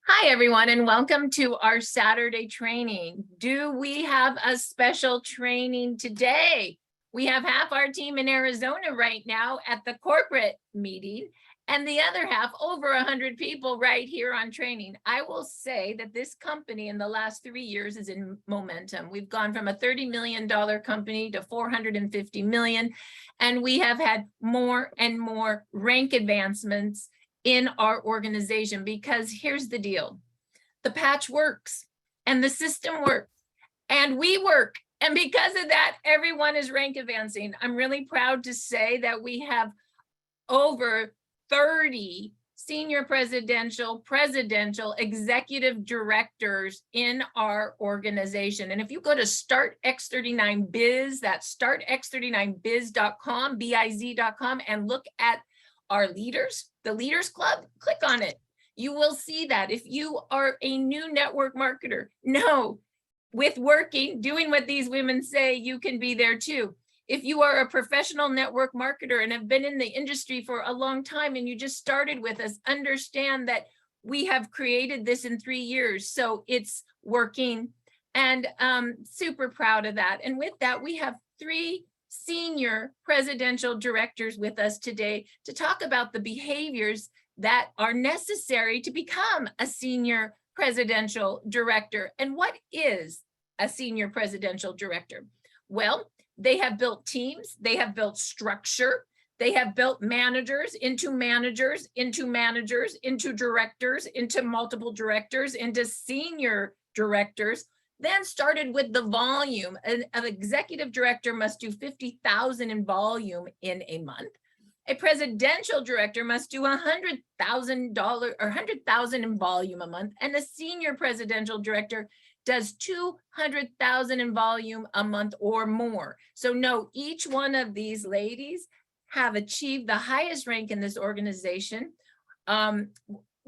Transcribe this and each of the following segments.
Hi, everyone, and welcome to our Saturday training. Do we have a special training today? We have half our team in Arizona right now at the corporate meeting, and the other half, over 100 people right here on training. I will say that this company in the last 3 years is in momentum. We've gone from a $30 million company to 450 million, and we have had more and more rank advancements in our organization, because here's the deal. The patch works and the system works and we work. And because of that, everyone is rank advancing. I'm really proud to say that we have over 30 senior presidential, executive directors in our organization. And if you go to Start X39 Biz, that's startx39biz.com, biz.com, and look at our leaders, the Leaders Club, click on it. You will see that. If you are a new network marketer, no, with working, doing what these women say, you can be there too. If you are a professional network marketer and have been in the industry for a long time and you just started with us, understand that we have created this in 3 years. So it's working, and super proud of that. And with that, we have 3 senior presidential directors with us today to talk about the behaviors that are necessary to become a senior presidential director. And what is a senior presidential director? Well, they have built teams, they have built structure, they have built managers, into directors, into multiple directors, into senior directors. Then started with the volume. An executive director must do 50,000 in volume in a month. A presidential director must do $100,000 or 100,000 in volume a month. And a senior presidential director does 200,000 in volume a month or more. So no, each one of these ladies have achieved the highest rank in this organization.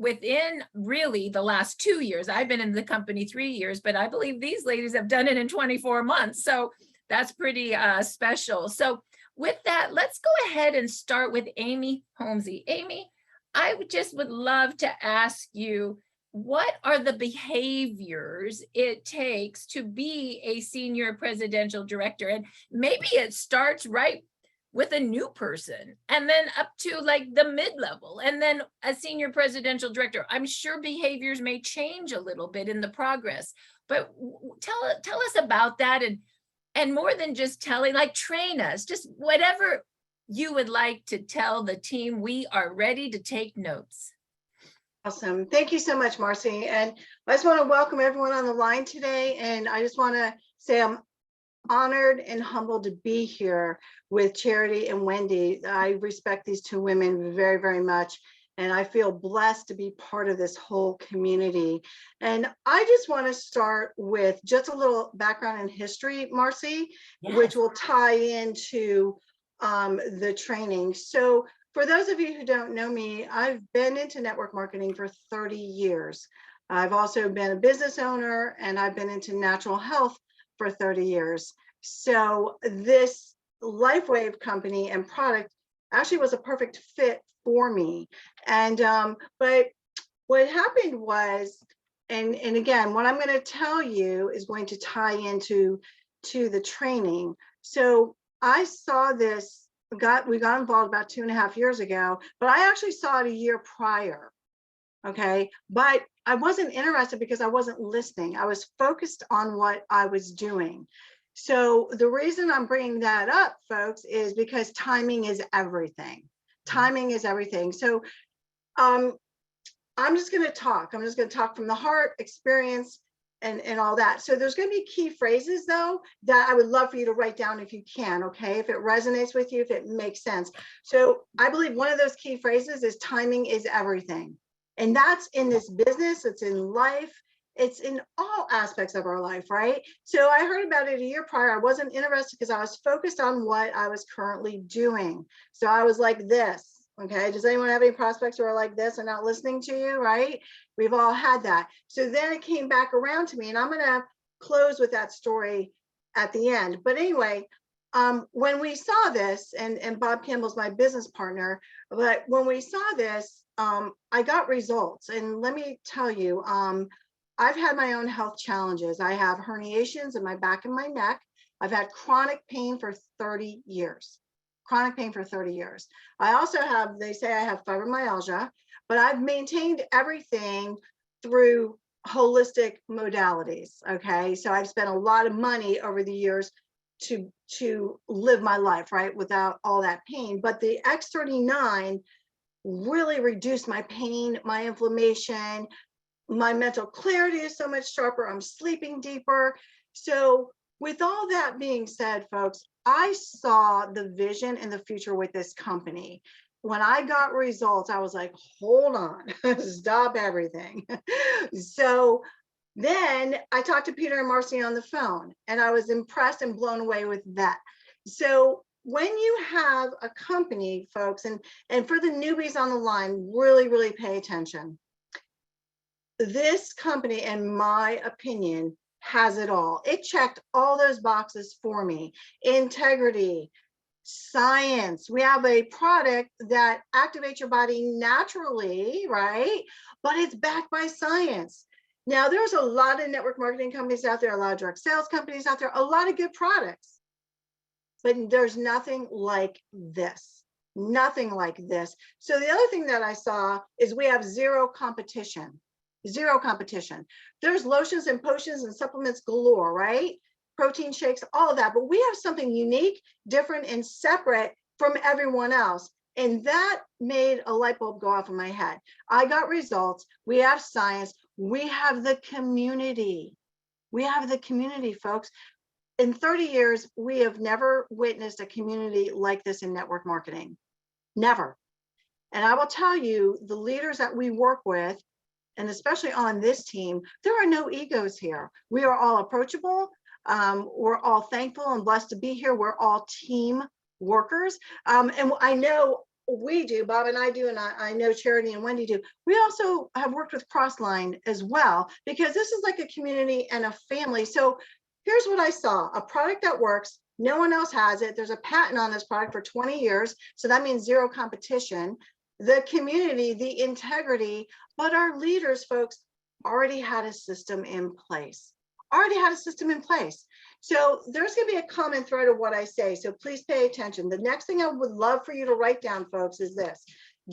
Within really the last 2 years. I've been in the company 3 years, but I believe these ladies have done it in 24 months. So that's pretty special. So with that, let's go ahead and start with Amy Homsey. Amy, I would love to ask you, what are the behaviors it takes to be a senior presidential director? And maybe it starts right with a new person and then up to like the mid-level and then a senior presidential director. I'm sure behaviors may change a little bit in the progress, but tell us about that, and more than just telling, like train us, just whatever you would like to tell the team. We are ready to take notes. Awesome. Thank you so much, Marci. And I just want to welcome everyone on the line today. And I just want to say I'm honored and humbled to be here with Charity and Wendy. I respect these 2 women very, very much. And I feel blessed to be part of this whole community. And I just want to start with just a little background and history, Marci, yes, which will tie into the training. So for those of you who don't know me, I've been into network marketing for 30 years. I've also been a business owner, and I've been into natural health for 30 years. So this Lifewave company and product actually was a perfect fit for me. And but what happened was, and again, what I'm going to tell you is going to tie into the training. So I saw this, we got involved about 2.5 years ago, but I actually saw it a year prior. Okay, but I wasn't interested because I wasn't listening. I was focused on what I was doing. So the reason I'm bringing that up, folks, is because timing is everything. Timing is everything. So I'm just going to talk. I'm just going to talk from the heart, experience, and all that. So there's going to be key phrases, though, that I would love for you to write down if you can, okay? If it resonates with you, if it makes sense. So I believe one of those key phrases is timing is everything. And that's in this business, it's in life, it's in all aspects of our life, right? So I heard about it a year prior. I wasn't interested because I was focused on what I was currently doing. So I was like this, okay? Does anyone have any prospects who are like this and not listening to you, right? We've all had that. So then it came back around to me, and I'm gonna close with that story at the end. But anyway, when we saw this, and Bob Campbell's my business partner, but when we saw this, I got results, and let me tell you, I've had my own health challenges. I have herniations in my back and my neck. I've had chronic pain for 30 years. Chronic pain for 30 years. I also have, they say I have fibromyalgia, but I've maintained everything through holistic modalities. Okay. So I've spent a lot of money over the years to live my life, right, without all that pain. But the X39 really reduced my pain, my inflammation, my mental clarity is so much sharper. I'm sleeping deeper. So with all that being said, folks, I saw the vision and the future with this company. When I got results, I was like, hold on, stop everything. So then I talked to Peter and Marci on the phone, and I was impressed and blown away with that. So when you have a company, folks, and for the newbies on the line, really pay attention. This company, in my opinion, has it all. It checked all those boxes for me. Integrity, science. We have a product that activates your body naturally, right? But it's backed by science. Now, there's a lot of network marketing companies out there, a lot of direct sales companies out there, a lot of good products, but there's nothing like this. Nothing like this. So the other thing that I saw is we have zero competition. Zero competition. There's lotions and potions and supplements galore, right? Protein shakes, all of that. But we have something unique, different, and separate from everyone else. And that made a light bulb go off in my head. I got results. We have science. We have the community. We have the community, folks. In 30 years, we have never witnessed a community like this in network marketing. Never. And I will tell you, the leaders that we work with, and especially on this team, there are no egos here. We are all approachable. We're all thankful and blessed to be here. We're all team workers. And I know we do, Bob and I do, and I know Charity and Wendy do. We also have worked with Crossline as well, because this is like a community and a family. So here's what I saw, a product that works. No one else has it. There's a patent on this product for 20 years. So that means zero competition. The community, the integrity, but our leaders, folks, already had a system in place. Already had a system in place. So there's going to be a common thread of what I say. So please pay attention. The next thing I would love for you to write down, folks, is this: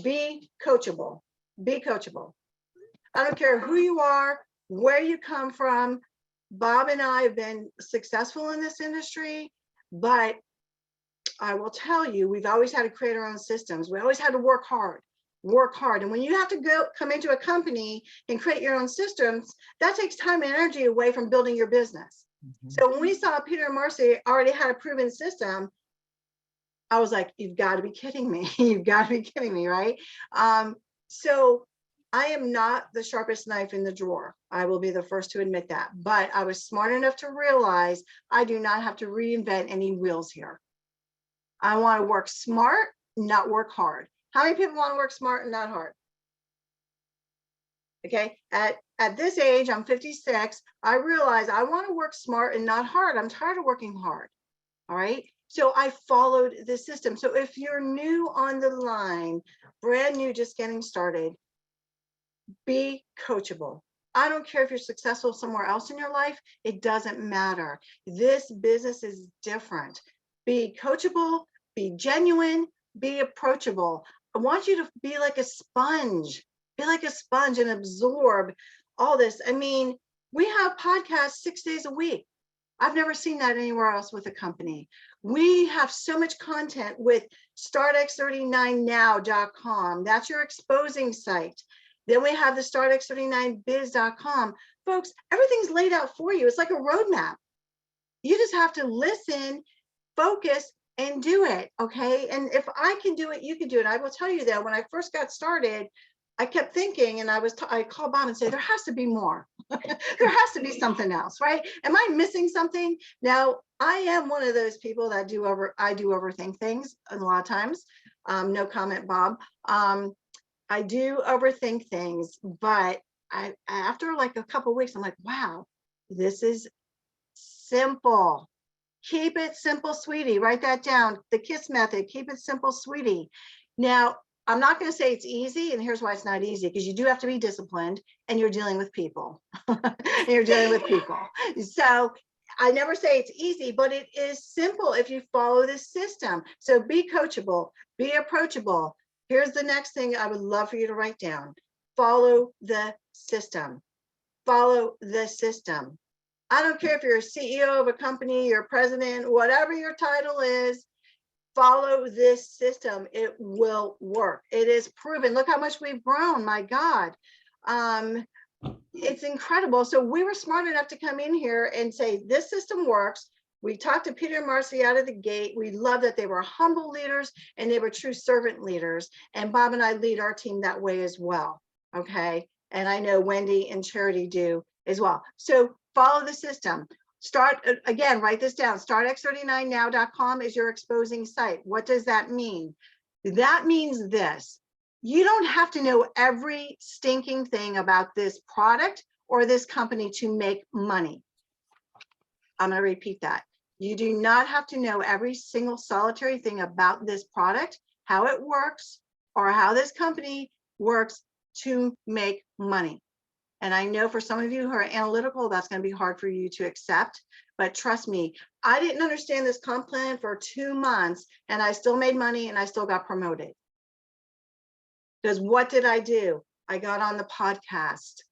be coachable. Be coachable. I don't care who you are, where you come from. Bob and I have been successful in this industry, but I will tell you, we've always had to create our own systems. We always had to work hard. And when you have to come into a company and create your own systems, that takes time and energy away from building your business. So when we saw Peter and Marci already had a proven system, I was like, you've got to be kidding me. You've got to be kidding me, right? So I am not the sharpest knife in the drawer. I will be the first to admit that. But I was smart enough to realize I do not have to reinvent any wheels here. I want to work smart, not work hard. How many people want to work smart and not hard? Okay, at this age, I'm 56, I realize I want to work smart and not hard. I'm tired of working hard. All right, so I followed the system. So if you're new on the line, brand new, just getting started, be coachable. I don't care if you're successful somewhere else in your life, it doesn't matter. This business is different. Be coachable, be genuine, be approachable. I want you to be like a sponge, and absorb all this. I mean, we have podcasts 6 days a week. I've never seen that anywhere else with a company. We have so much content with startx39now.com. That's your exposing site. Then we have the startx39biz.com. Folks, everything's laid out for you. It's like a roadmap. You just have to listen, focus, and do it, okay? And if I can do it, you can do it. I will tell you that when I first got started, I kept thinking, and I called Bob and say, there has to be more. There has to be something else, right? Am I missing something? Now, I am one of those people that I do overthink things a lot of times. No comment, Bob. I do overthink things, but after like a couple of weeks, I'm like, wow, this is simple. Keep it simple, sweetie. Write that down. The KISS method. Keep it simple, sweetie. Now, I'm not going to say it's easy, and here's why it's not easy, because you do have to be disciplined and you're dealing with people. You're dealing with people. So I never say it's easy, but it is simple if you follow this system. So be coachable, be approachable. Here's the next thing I would love for you to write down. Follow the system. Follow the system. I don't care if you're a CEO of a company, you're president, whatever your title is, follow this system. It will work. It is proven. Look how much we've grown. My God. It's incredible. So we were smart enough to come in here and say, this system works. We talked to Peter and Marci out of the gate. We love that they were humble leaders and they were true servant leaders. And Bob and I lead our team that way as well. Okay. And I know Wendy and Charity do as well. So follow the system. Start, again, write this down. Startx39now.com is your exposing site. What does that mean? That means this. You don't have to know every stinking thing about this product or this company to make money. I'm going to repeat that. You do not have to know every single solitary thing about this product, how it works, or how this company works to make money. And I know for some of you who are analytical, that's going to be hard for you to accept. But trust me, I didn't understand this comp plan for 2 months, and I still made money and I still got promoted. Because what did I do? I got on the podcast.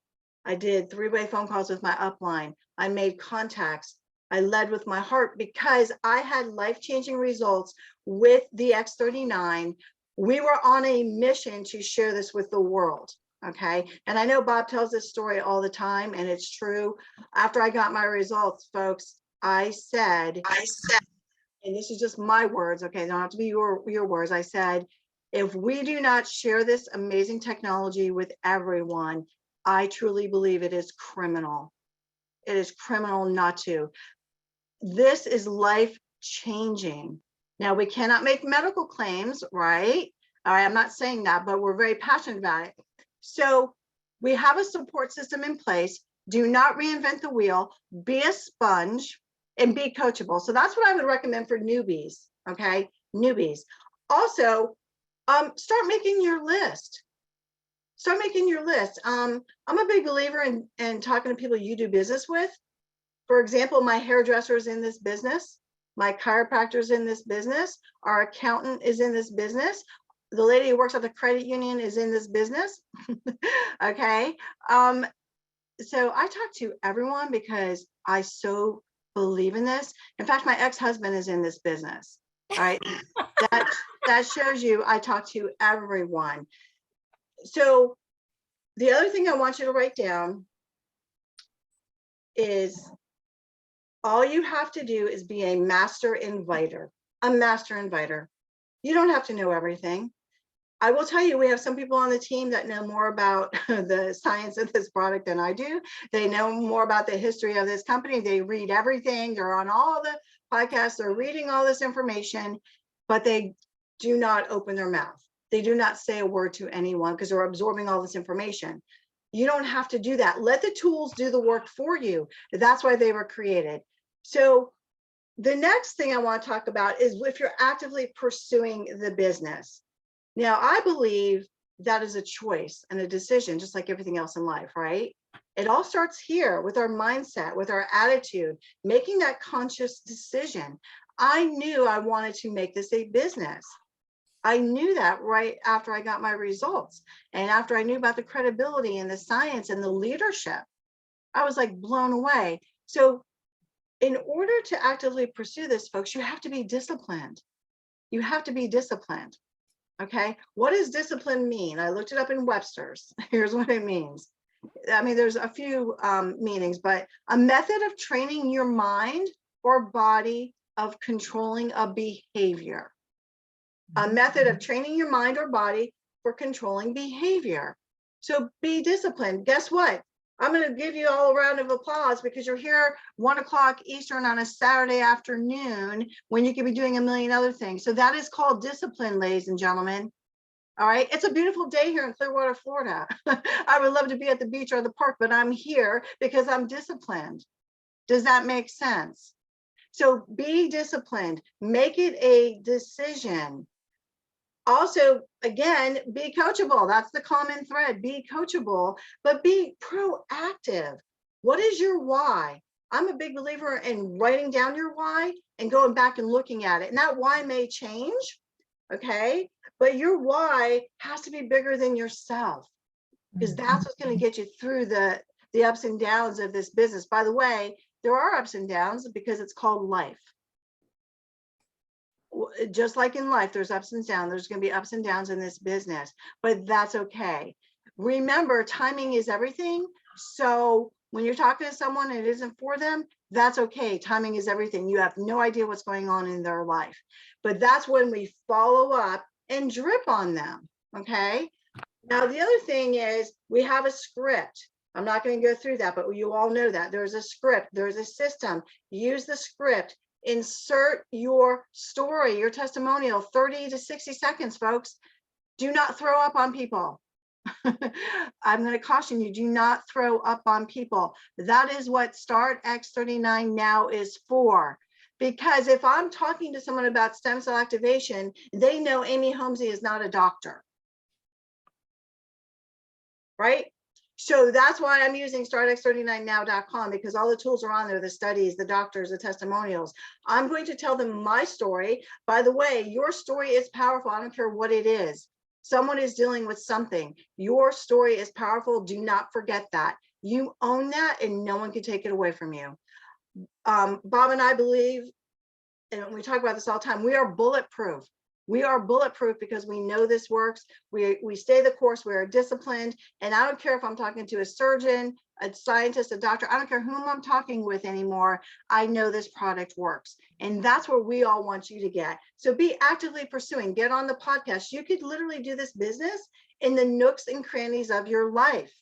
I did 3-way phone calls with my upline. I made contacts. I led with my heart because I had life-changing results with the X39. We were on a mission to share this with the world. Okay. And I know Bob tells this story all the time, and it's true. After I got my results, folks, I said, and this is just my words. Okay. They don't have to be your words. I said, if we do not share this amazing technology with everyone, I truly believe it is criminal. It is criminal not to. This is life changing. Now, we cannot make medical claims, right? All right, I'm not saying that, but we're very passionate about it. So we have a support system in place. Do not reinvent the wheel. Be a sponge and be coachable. So that's what I would recommend for newbies. Okay, newbies. Also, start making your list. Start making your list. I'm a big believer in talking to people you do business with. For example, my hairdresser is in this business. My chiropractor is in this business. Our accountant is in this business. The lady who works at the credit union is in this business. Okay. So I talk to everyone because I so believe in this. In fact, my ex-husband is in this business. All right. that shows you I talk to everyone. So the other thing I want you to write down is all you have to do is be a master inviter. A master inviter. You don't have to know everything. I will tell you, we have some people on the team that know more about the science of this product than I do. They know more about the history of this company. They read everything. They're on all the podcasts. They're reading all this information, but they do not open their mouth. They do not say a word to anyone because they're absorbing all this information. You don't have to do that. Let the tools do the work for you. That's why they were created. So the next thing I want to talk about is if you're actively pursuing the business. Now, I believe that is a choice and a decision, just like everything else in life, right? It all starts here with our mindset, with our attitude, making that conscious decision. I knew I wanted to make this a business. I knew that right after I got my results and after I knew about the credibility and the science and the leadership. I was like blown away. So in order to actively pursue this, folks, you have to be disciplined. You have to be disciplined. Okay, what does discipline mean? I looked it up in Webster's. Here's what it means. I mean, there's a few meanings, but a method of training your mind or body of controlling a behavior. A method of training your mind or body for controlling behavior. So be disciplined. Guess what? I'm going to give you all a round of applause because you're here 1 o'clock Eastern on a Saturday afternoon when you could be doing a million other things. So that is called discipline, ladies and gentlemen. All right. It's a beautiful day here in Clearwater, Florida. I would love to be at the beach or the park, but I'm here because I'm disciplined. Does that make sense? So be disciplined. Make it a decision. Also, again, be coachable. That's the common thread. Be coachable, but be proactive. What is your why? I'm a big believer in writing down your why and going back and looking at it. And that why may change, okay? But your why has to be bigger than yourself, because that's what's going to get you through the ups and downs of this business. By the way, there are ups and downs because it's called life. Just like in life, there's ups and downs. There's going to be ups and downs in this business, but that's okay. Remember, timing is everything. So when you're talking to someone and it isn't for them, that's okay. Timing is everything. You have no idea what's going on in their life, but that's when we follow up and drip on them. Okay. Now, the other thing is we have a script. I'm not going to go through that, but you all know that there's a script, there's a system. Use the script. Insert your story, your testimonial, 30 to 60 seconds, folks. Do not throw up on people. I'm going to caution you, do not throw up on people. That is what Start X39 now is for. Because if I'm talking to someone about stem cell activation, they know Amy Homsey is not a doctor. Right? So that's why I'm using startx39now.com, because all the tools are on there, the studies, the doctors, the testimonials. I'm going to tell them my story. By the way, your story is powerful. I don't care what it is. Someone is dealing with something. Your story is powerful. Do not forget that. You own that and no one can take it away from you. Bob and I believe, and we talk about this all the time, we are bulletproof. We are bulletproof because we know this works. We stay the course. We're disciplined. And I don't care if I'm talking to a surgeon, a scientist, a doctor. I don't care whom I'm talking with anymore. I know this product works. And that's where we all want you to get. So be actively pursuing. Get on the podcast. You could literally do this business in the nooks and crannies of your life.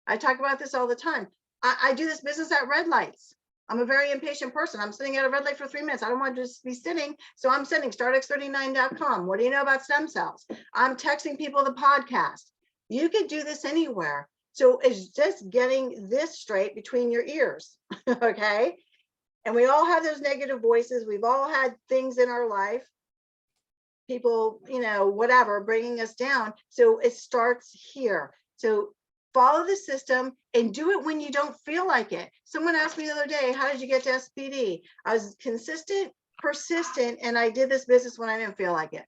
I talk about this all the time. I do this business at red lights. I'm a very impatient person. I'm sitting at a red light for 3 minutes. I don't want to just be sitting. So I'm sending startx39.com. What do you know about stem cells? I'm texting people the podcast. You could do this anywhere. So it's just getting this straight between your ears. Okay. And we all have those negative voices. We've all had things in our life, people, whatever, bringing us down. So it starts here. So follow the system and do it when you don't feel like it. Someone asked me the other day, how did you get to SPD? I was consistent, persistent, and I did this business when I didn't feel like it.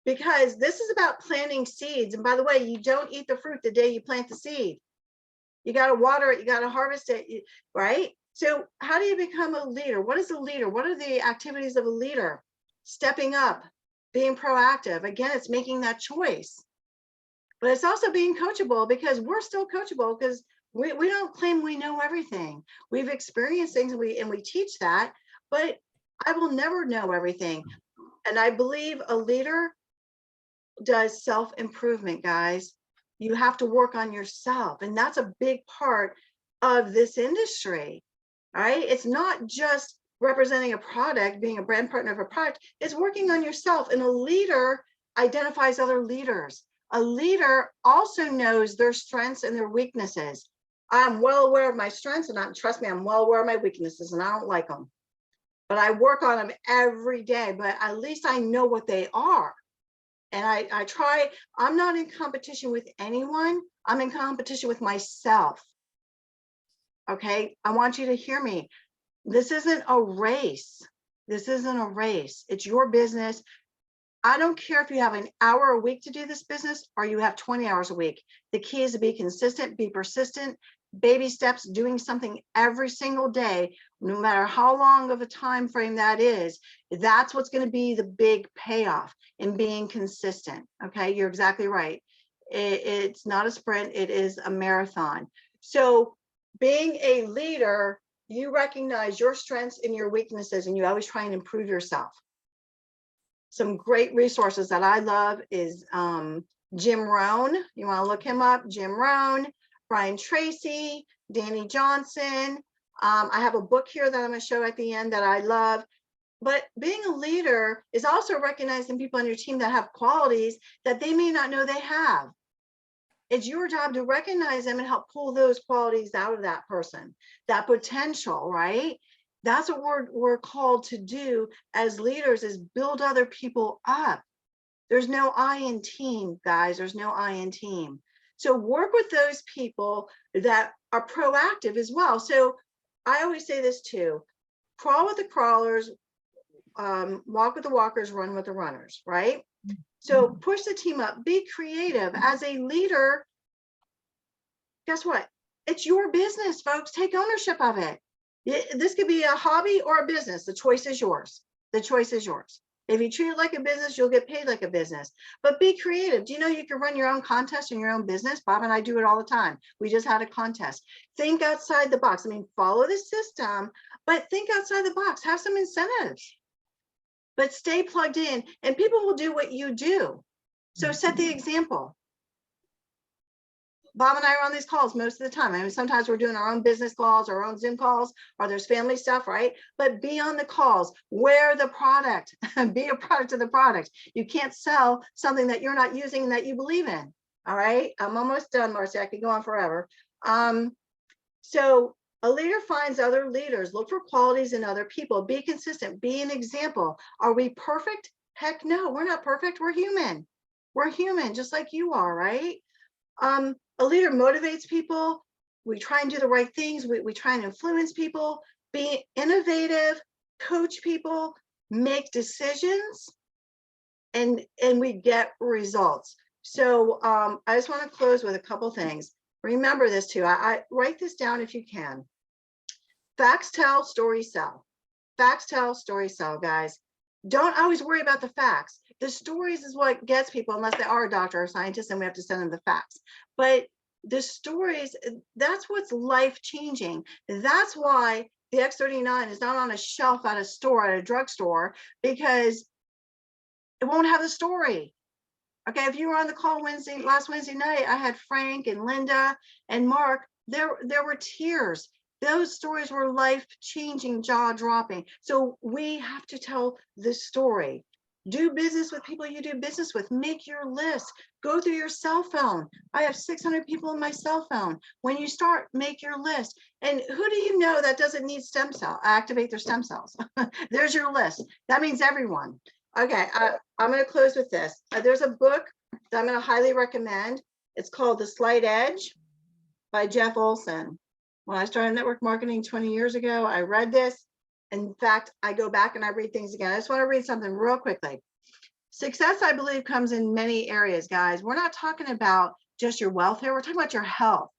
Because this is about planting seeds. And by the way, you don't eat the fruit the day you plant the seed. You got to water it, you got to harvest it, right? So how do you become a leader? What is a leader? What are the activities of a leader? Stepping up, being proactive. Again, it's making that choice. But it's also being coachable, because we're still coachable, because we don't claim we know everything. We've experienced things and we teach that, but I will never know everything. And I believe a leader does self-improvement, guys. You have to work on yourself. And that's a big part of this industry, right? It's not just representing a product, being a brand partner of a product, it's working on yourself. And a leader identifies other leaders. A leader also knows their strengths and their weaknesses. I'm well aware of my strengths, and trust me, I'm well aware of my weaknesses, and I don't like them. But I work on them every day, but at least I know what they are. And I try, I'm not in competition with anyone. I'm in competition with myself. Okay, I want you to hear me. This isn't a race. This isn't a race. It's your business. I don't care if you have an hour a week to do this business or you have 20 hours a week. The key is to be consistent, be persistent, baby steps, doing something every single day, no matter how long of a time frame that is. That's what's going to be the big payoff in being consistent. Okay, you're exactly right. It's not a sprint, it is a marathon. So being a leader, you recognize your strengths and your weaknesses, and you always try and improve yourself. Some great resources that I love is Jim Rohn. You want to look him up, Jim Rohn, Brian Tracy, Danny Johnson. I have a book here that I'm going to show at the end that I love. But being a leader is also recognizing people on your team that have qualities that they may not know they have. It's your job to recognize them and help pull those qualities out of that person, that potential, right? That's what we're called to do as leaders, is build other people up. There's no I in team, guys. There's no I in team. So work with those people that are proactive as well. So I always say this too: crawl with the crawlers, walk with the walkers, run with the runners, right? So push the team up, be creative. As a leader, guess what? It's your business, folks. Take ownership of it. This could be a hobby or a business. The choice is yours. The choice is yours. If you treat it like a business, you'll get paid like a business. But be creative. Do you know you can run your own contest in your own business? Bob and I do it all the time. We just had a contest. Think outside the box. I mean, follow the system, but think outside the box. Have some incentives, but stay plugged in, and people will do what you do. So set the example. Bob and I are on these calls most of the time. I mean, sometimes we're doing our own business calls, our own Zoom calls, or there's family stuff, right? But be on the calls, wear the product, be a product of the product. You can't sell something that you're not using and that you believe in. All right, I'm almost done, Marci. I could go on forever. So a leader finds other leaders, look for qualities in other people, be consistent, be an example. Are we perfect? Heck no, we're not perfect. We're human. We're human, just like you are, right? A leader motivates people. We try and do the right things. We try and influence people, be innovative, coach people, make decisions, and we get results. So I just want to close with a couple things. Remember this too. I write this down if you can. Facts tell, stories sell. Facts tell, stories sell, guys. Don't always worry about the facts. The stories is what gets people, unless they are a doctor or a scientist, and we have to send them the facts. But the stories, that's what's life changing. That's why the X39 is not on a shelf at a store, at a drugstore, because it won't have the story. Okay, if you were on the call last Wednesday night, I had Frank and Linda and Mark. There were tears. Those stories were life-changing, jaw-dropping. So we have to tell the story. Do business with people you do business with. Make your list. Go through your cell phone. I have 600 people in my cell phone. When you start, make your list. And who do you know that doesn't need stem cell? Activate their stem cells. There's your list. That means everyone. Okay, I'm going to close with this. There's a book that I'm going to highly recommend. It's called The Slight Edge by Jeff Olsen. When I started network marketing 20 years ago, I read this. In fact, I go back and I read things again. I just want to read something real quickly. Success, I believe, comes in many areas, guys. We're not talking about just your wealth here. We're talking about your health.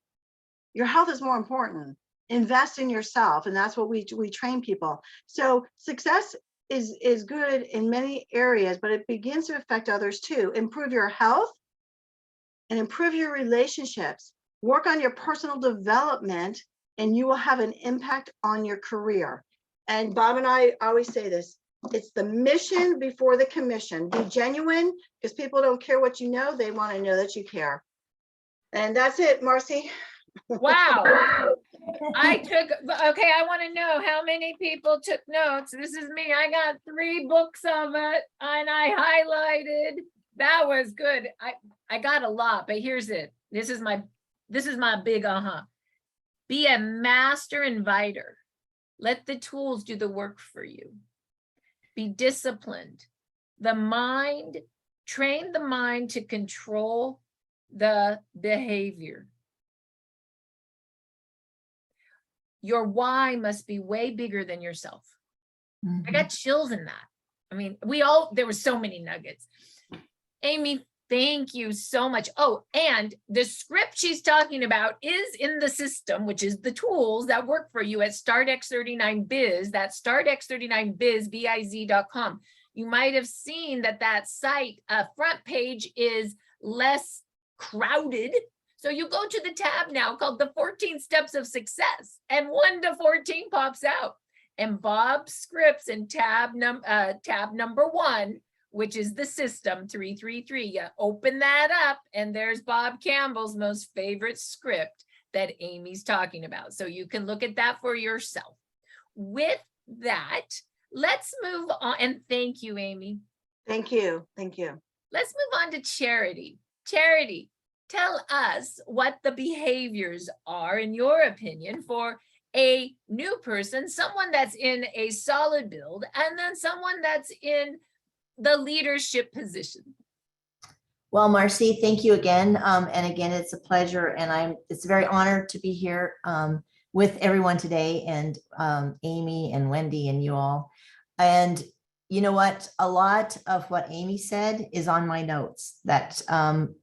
Your health is more important. Invest in yourself. And that's what we train people. So success is good in many areas, but it begins to affect others too. Improve your health and improve your relationships. Work on your personal development, and you will have an impact on your career. And Bob and I always say this: it's the mission before the commission. Be genuine, because people don't care what you know, they want to know that you care. And that's it, Marci. Wow. Okay, I want to know how many people took notes. This is me. I got 3 books of it and I highlighted. That was good. I got a lot, but here's it. This is my big Be a master inviter. Let the tools do the work for you. Be disciplined. Train the mind to control the behavior. Your why must be way bigger than yourself. I got chills in that. I mean, there were so many nuggets. Amy, thank you so much. Oh, and the script she's talking about is in the system, which is the tools that work for you at StartX39Biz. That's StartX39Biz.com. You might have seen that site front page is less crowded. So you go to the tab now called the 14 Steps of Success, and 1 to 14 pops out. And Bob's scripts in tab number 1, which is the system 333. You open that up and there's Bob Campbell's most favorite script that Amy's talking about. So you can look at that for yourself. With that, let's move on. And thank you, Amy. Thank you. Thank you. Let's move on to Charity. Charity, tell us what the behaviors are, in your opinion, for a new person, someone that's in a solid build, and then someone that's in the leadership position? Well, Marci, thank you again. And again, it's a pleasure, and it's very honored to be here with everyone today, and Amy and Wendy and you all. And you know what? A lot of what Amy said is on my notes, that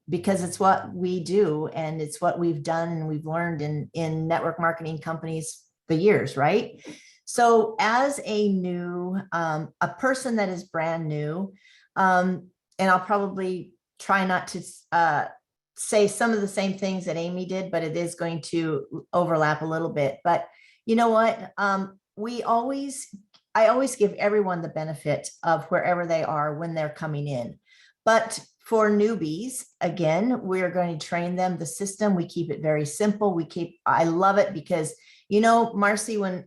because it's what we do and it's what we've done and we've learned in network marketing companies for years, right? So as a person that is brand new, and I'll probably try not to say some of the same things that Amy did, but it is going to overlap a little bit. But you know what? I always give everyone the benefit of wherever they are when they're coming in. But for newbies, again, we're going to train them the system. We keep it very simple. I love it because, you know, Marci, when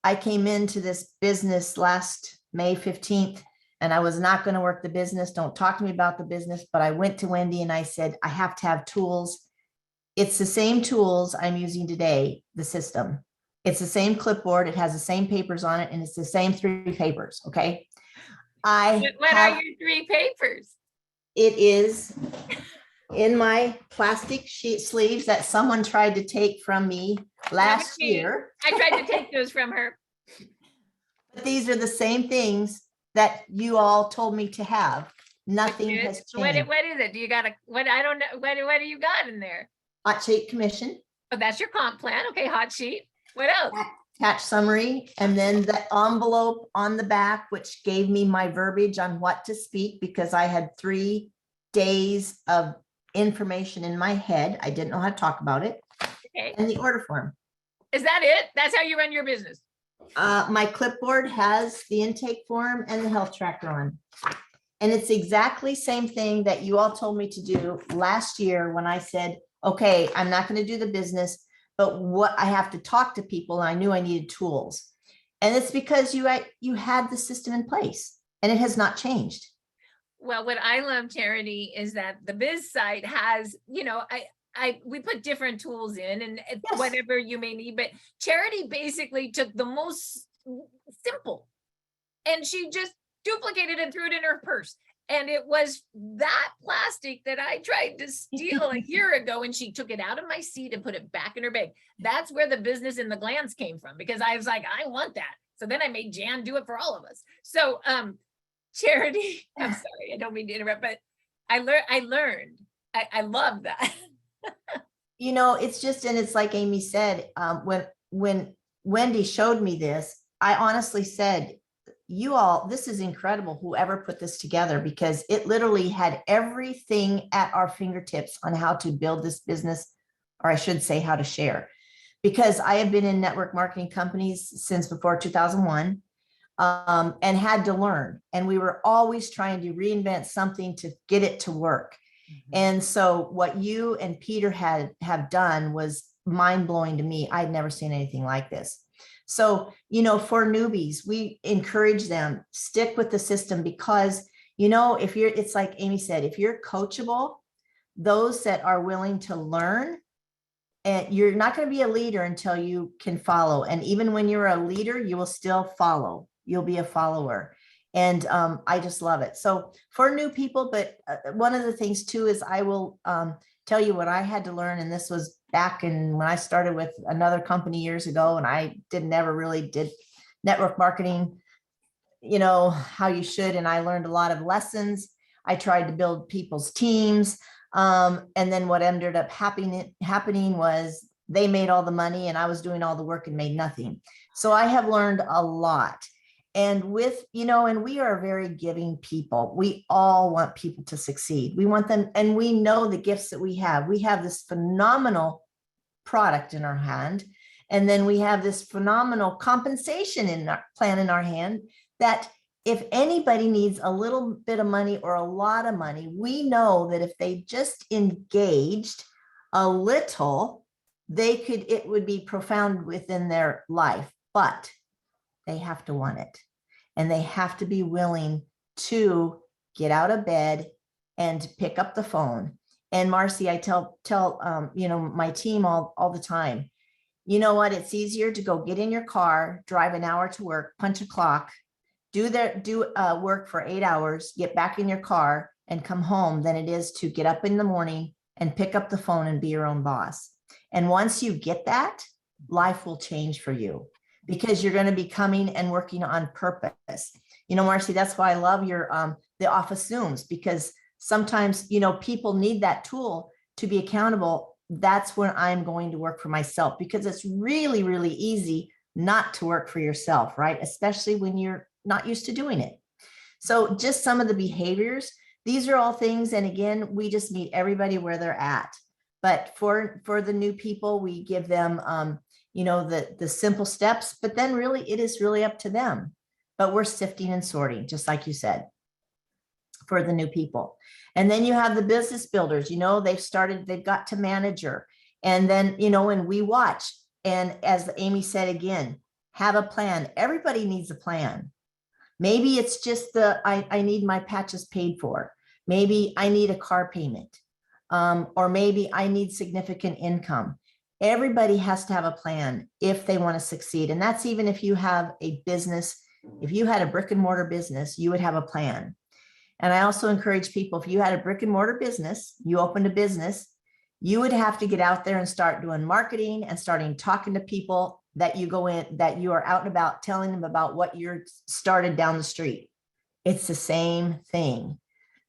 I came into this business last May 15th, and I was not going to work the business. Don't talk to me about the business. But I went to Wendy and I said, I have to have tools. It's the same tools I'm using today, the system. It's the same clipboard. It has the same papers on it, and it's the same 3 papers. Okay. What are your 3 papers? It is in my plastic sheet sleeves that someone tried to take from me last year. I tried to take those from her. But these are the same things that you all told me to have. Nothing has changed. What is it? Do you got I don't know. What do you got in there? Hot sheet commission. Oh, that's your comp plan. Okay, hot sheet. What else? Attach summary, and then the envelope on the back, which gave me my verbiage on what to speak, because I had 3 days of information in my head. I didn't know how to talk about it. Okay. And the order form. Is that it? That's how you run your business? My clipboard has the intake form and the health tracker on. And it's exactly same thing that you all told me to do last year when I said, okay, I'm not going to do the business, but what I have to talk to people. And I knew I needed tools. And it's because you had the system in place and it has not changed. Well, what I love, Charity, is that the biz site has, you know, we put different tools in, and Yes. whatever you may need, but Charity basically took the most simple and she just duplicated and threw it in her purse. And it was that plastic that I tried to steal a year ago, and she took it out of my seat and put it back in her bag. That's where the business in the glance came from, because I was like, I want that. So then I made Jan do it for all of us. So Charity, I'm sorry, I don't mean to interrupt, but I learned. I love that. You know, it's just, and it's like Amy said, when Wendy showed me this, I honestly said, you all, this is incredible, whoever put this together, because it literally had everything at our fingertips on how to build this business, or I should say how to share, because I have been in network marketing companies since before 2001, and had to learn. And we were always trying to reinvent something to get it to work. And so what you and Peter have done was mind blowing to me. I'd never seen anything like this. So, you know, for newbies, we encourage them, stick with the system, because, you know, it's like Amy said, if you're coachable, those that are willing to learn, and you're not going to be a leader until you can follow. And even when you're a leader, you will still follow. You'll be a follower. And I just love it. So for new people, but one of the things too is I will tell you what I had to learn. And this was back in when I started with another company years ago, and I never really did network marketing, you know, how you should. And I learned a lot of lessons. I tried to build people's teams. And then what ended up happening was they made all the money and I was doing all the work and made nothing. So I have learned a lot. And with, you know, and we are very giving people. We all want people to succeed. We want them, and we know the gifts that we have. We have this phenomenal product in our hand. And then we have this phenomenal compensation plan in our hand, that if anybody needs a little bit of money or a lot of money, we know that if they just engaged a little, it would be profound within their life. But they have to want it, and they have to be willing to get out of bed and pick up the phone. And Marci, I tell you know, my team all the time, You know what? It's easier to go get in your car, drive an hour to work, punch a clock, do work for 8 hours, get back in your car and come home than it is to get up in the morning and pick up the phone and be your own boss. And once you get that, life will change for you because you're going to be coming and working on purpose. You know, Marci, that's why I love your the office Zooms, because sometimes, you know, people need that tool to be accountable. That's when I'm going to work for myself, because it's really, really easy not to work for yourself, right? Especially when you're not used to doing it. So just some of the behaviors, these are all things. And again, we just meet everybody where they're at. But for the new people, we give them, you know, the simple steps, but then really it is really up to them. But we're sifting and sorting, just like you said, for the new people. And then you have the business builders, you know, they've got to manager. And then, you know, and we watch. And as Amy said, again, have a plan. Everybody needs a plan. Maybe it's just I need my patches paid for. Maybe I need a car payment. Or maybe I need significant income. Everybody has to have a plan if they want to succeed. And that's even if you have a business, if you had a brick and mortar business, you would have a plan. And I also encourage people, if you had a brick and mortar business, you opened a business, you would have to get out there and start doing marketing and starting talking to people that you go in, that you are out and about, telling them about what you're started down the street. It's the same thing.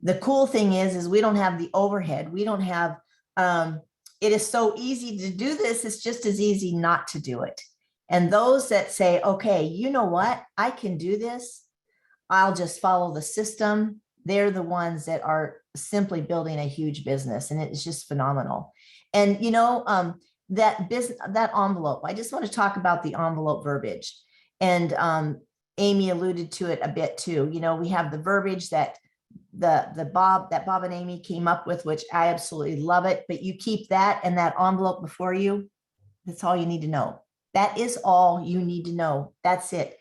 The cool thing is we don't have the overhead. We don't have, it is so easy to do this. It's just as easy not to do it. And those that say, okay, you know what, I can do this, I'll just follow the system. They're the ones that are simply building a huge business, and it's just phenomenal. And, you know, that envelope, I just want to talk about the envelope verbiage. And Amy alluded to it a bit too. You know, we have the verbiage that Bob and Amy came up with, which I absolutely love it, but you keep that and that envelope before you. That's all you need to know. That is all you need to know. That's it.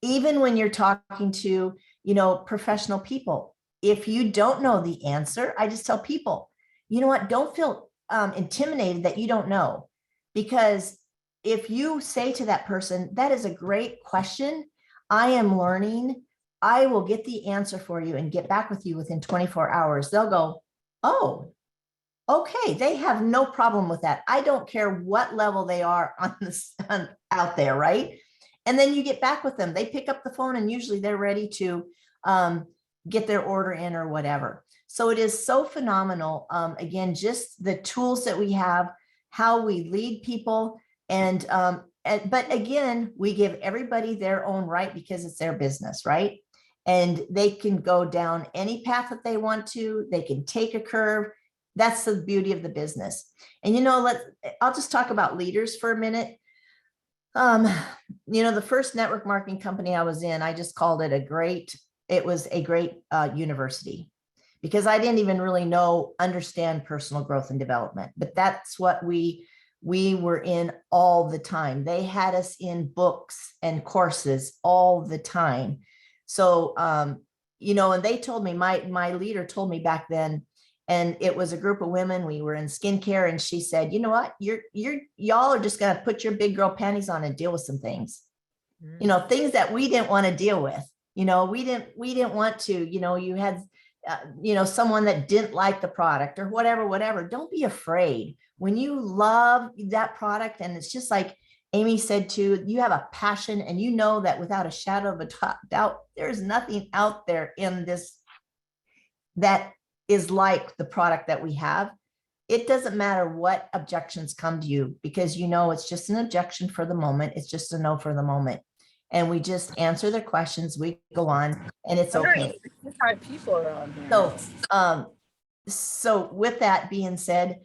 Even when you're talking to, you know, professional people, if you don't know the answer, I just tell people, you know what, don't feel intimidated that you don't know. Because if you say to that person, that is a great question, I am learning, I will get the answer for you and get back with you within 24 hours. They'll go, oh, okay. They have no problem with that. I don't care what level they are on this out there, right? And then you get back with them. They pick up the phone and usually they're ready to get their order in or whatever. So it is so phenomenal. Again, just the tools that we have, how we lead people, and but again, we give everybody their own right because it's their business, right? And they can go down any path that they want to. They can take a curve. That's the beauty of the business. And, you know, I'll just talk about leaders for a minute. You know, the first network marketing company I was in, I just called it a great university, because I didn't even really understand personal growth and development, but that's what we were in all the time. They had us in books and courses all the time. So, you know, and they told me, my leader told me back then, and it was a group of women, we were in skincare, and she said, you know what, y'all are just going to put your big girl panties on and deal with some things, you know, things that we didn't want to deal with. You know, we didn't want to, you know, you had, you know, someone that didn't like the product or whatever. Don't be afraid when you love that product. And it's just like Amy said too, you have a passion, and you know that without a shadow of a doubt, there's nothing out there in this that is like the product that we have. It doesn't matter what objections come to you, because you know it's just an objection for the moment. It's just a no for the moment. And we just answer their questions. We go on, and it's okay. People are on here. So with that being said,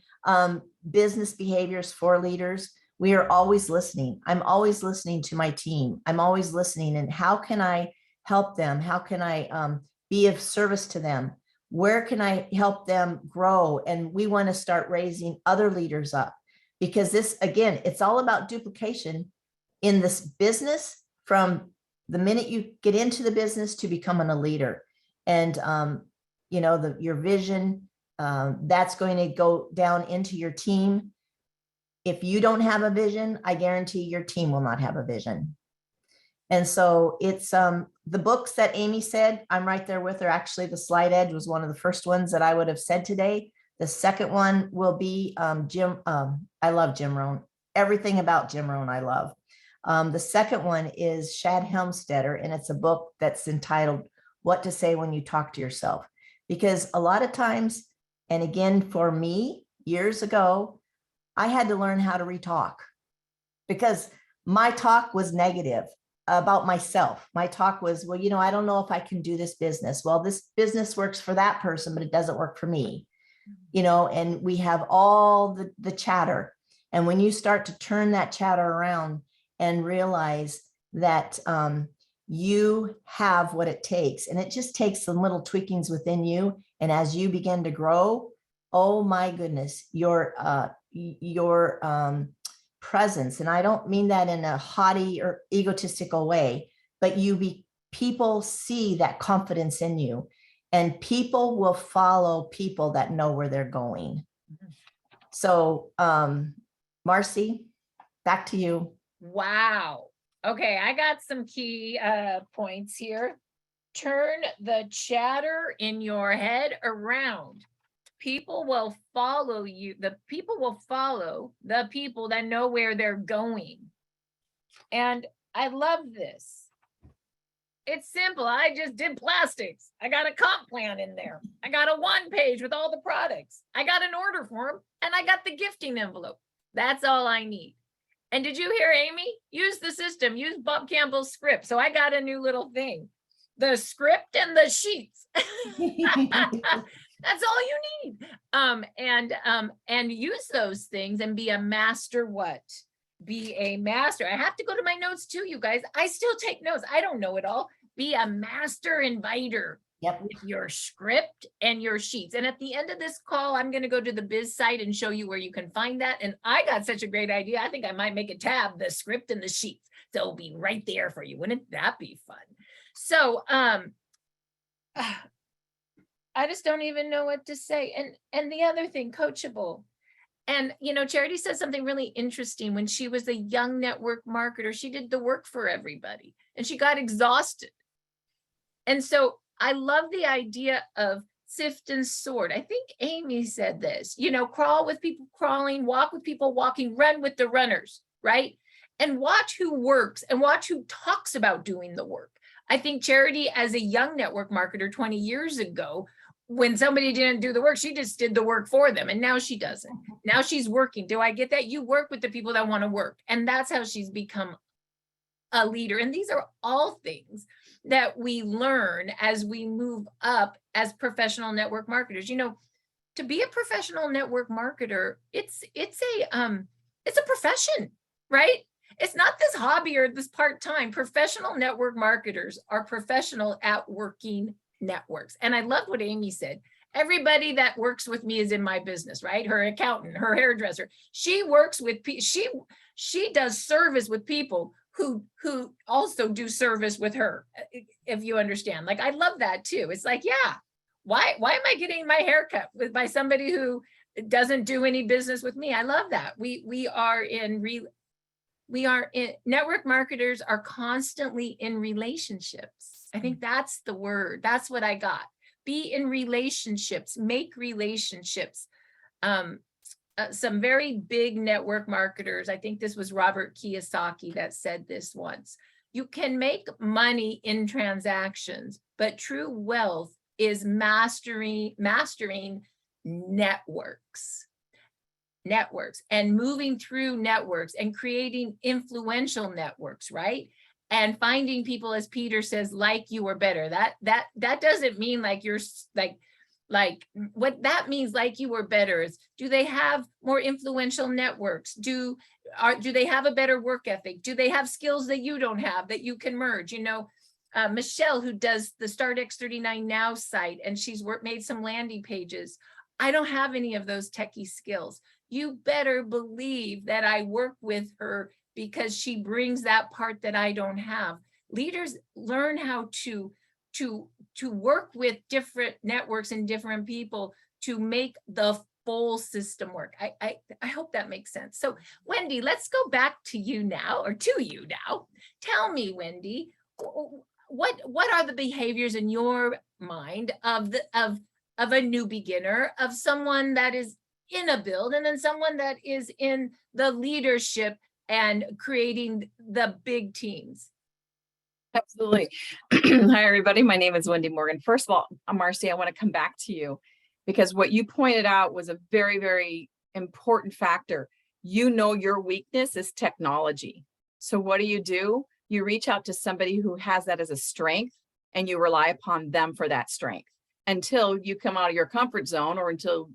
business behaviors for leaders, we are always listening. I'm always listening to my team. I'm always listening. And how can I help them? How can I be of service to them? Where can I help them grow? And we want to start raising other leaders up, because this, again, it's all about duplication in this business, from the minute you get into the business to becoming a leader. And, you know, your vision, that's going to go down into your team. if you don't have a vision, I guarantee your team will not have a vision. And so it's the books that Amy said, I'm right there with her. Actually, the Slide Edge was one of the first ones that I would have said today. The second one will be Jim. I love Jim Rohn. Everything about Jim Rohn I love. The second one is Shad Helmstetter, and it's a book that's entitled What to Say When You Talk to Yourself. Because a lot of times, and again, for me, years ago, I had to learn how to retalk because my talk was negative about myself. My talk was, well, I don't know if I can do this business. Well, this business works for that person, but it doesn't work for me. And we have all the chatter. And when you start to turn that chatter around and realize that you have what it takes, and it just takes some little tweakings within you. And as you begin to grow, oh my goodness, your presence, and I don't mean that in a haughty or egotistical way, but people see that confidence in you, and people will follow people that know where they're going. So, Marci, back to you. Wow. Okay, I got some key points here. Turn the chatter in your head around. People will follow you. The people will follow the people that know where they're going. And I love this. It's simple. I just did plastics. I got a comp plan in there. I got a 1 page with all the products. I got an order form and I got the gifting envelope. That's all I need. And did you hear Amy? Use the system, use Bob Campbell's script. So I got a new little thing, the script and the sheets. That's all you need. And use those things and be a master what? Be a master. I have to go to my notes too, you guys. I still take notes. I don't know it all. Be a master inviter. Yep. With your script and your sheets. And at the end of this call, I'm going to go to the biz site and show you where you can find that. And I got such a great idea. I think I might make a tab, the script and the sheets. So it'll be right there for you. Wouldn't that be fun? So, I just don't even know what to say. And the other thing, coachable. And, Charity said something really interesting. When she was a young network marketer, she did the work for everybody and she got exhausted. And so I love the idea of sift and sort. I think Amy said this, crawl with people crawling, walk with people walking, run with the runners, right? And watch who works and watch who talks about doing the work. I think Charity, as a young network marketer 20 years ago, when somebody didn't do the work, she just did the work for them. And now she doesn't. Now she's working. Do I get that? You work with the people that want to work. And that's how she's become a leader. And these are all things that we learn as we move up as professional network marketers. To be a professional network marketer, it's a profession, right? It's not this hobby or this part-time. Professional network marketers are professional at working networks. And I love what Amy said. Everybody that works with me is in my business, right? Her accountant, her hairdresser. She works with she does service with people who also do service with her, if you understand. Like, I love that too. It's like, yeah, why am I getting my hair cut by somebody who doesn't do any business with me? I love that. We are in network marketers are constantly in relationships. I think that's the word. That's what I got. Be in relationships, make relationships. Some very big network marketers, I think this was Robert Kiyosaki that said this once. You can make money in transactions, but true wealth is mastering networks and moving through networks and creating influential networks, right? And finding people, as Peter says, like you or better. That doesn't mean like you're like what that means, like you or better, is do they have more influential networks? Do they have a better work ethic? Do they have skills that you don't have that you can merge? Michelle, who does the Start X39 Now site, and she's made some landing pages. I don't have any of those techie skills. You better believe that I work with her because she brings that part that I don't have. Leaders learn how to work with different networks and different people to make the full system work. I hope that makes sense. So Wendy, let's go back to you now, or to you now. Tell me, Wendy, what are the behaviors in your mind of a new beginner, of someone that is in a build, and then someone that is in the leadership and creating the big teams? Absolutely. Hi, everybody. My name is Wendy Morgan. First of all, Marci, I want to come back to you because what you pointed out was a very, very important factor. You know, your weakness is technology. So what do? You reach out to somebody who has that as a strength, and you rely upon them for that strength until you come out of your comfort zone, or until,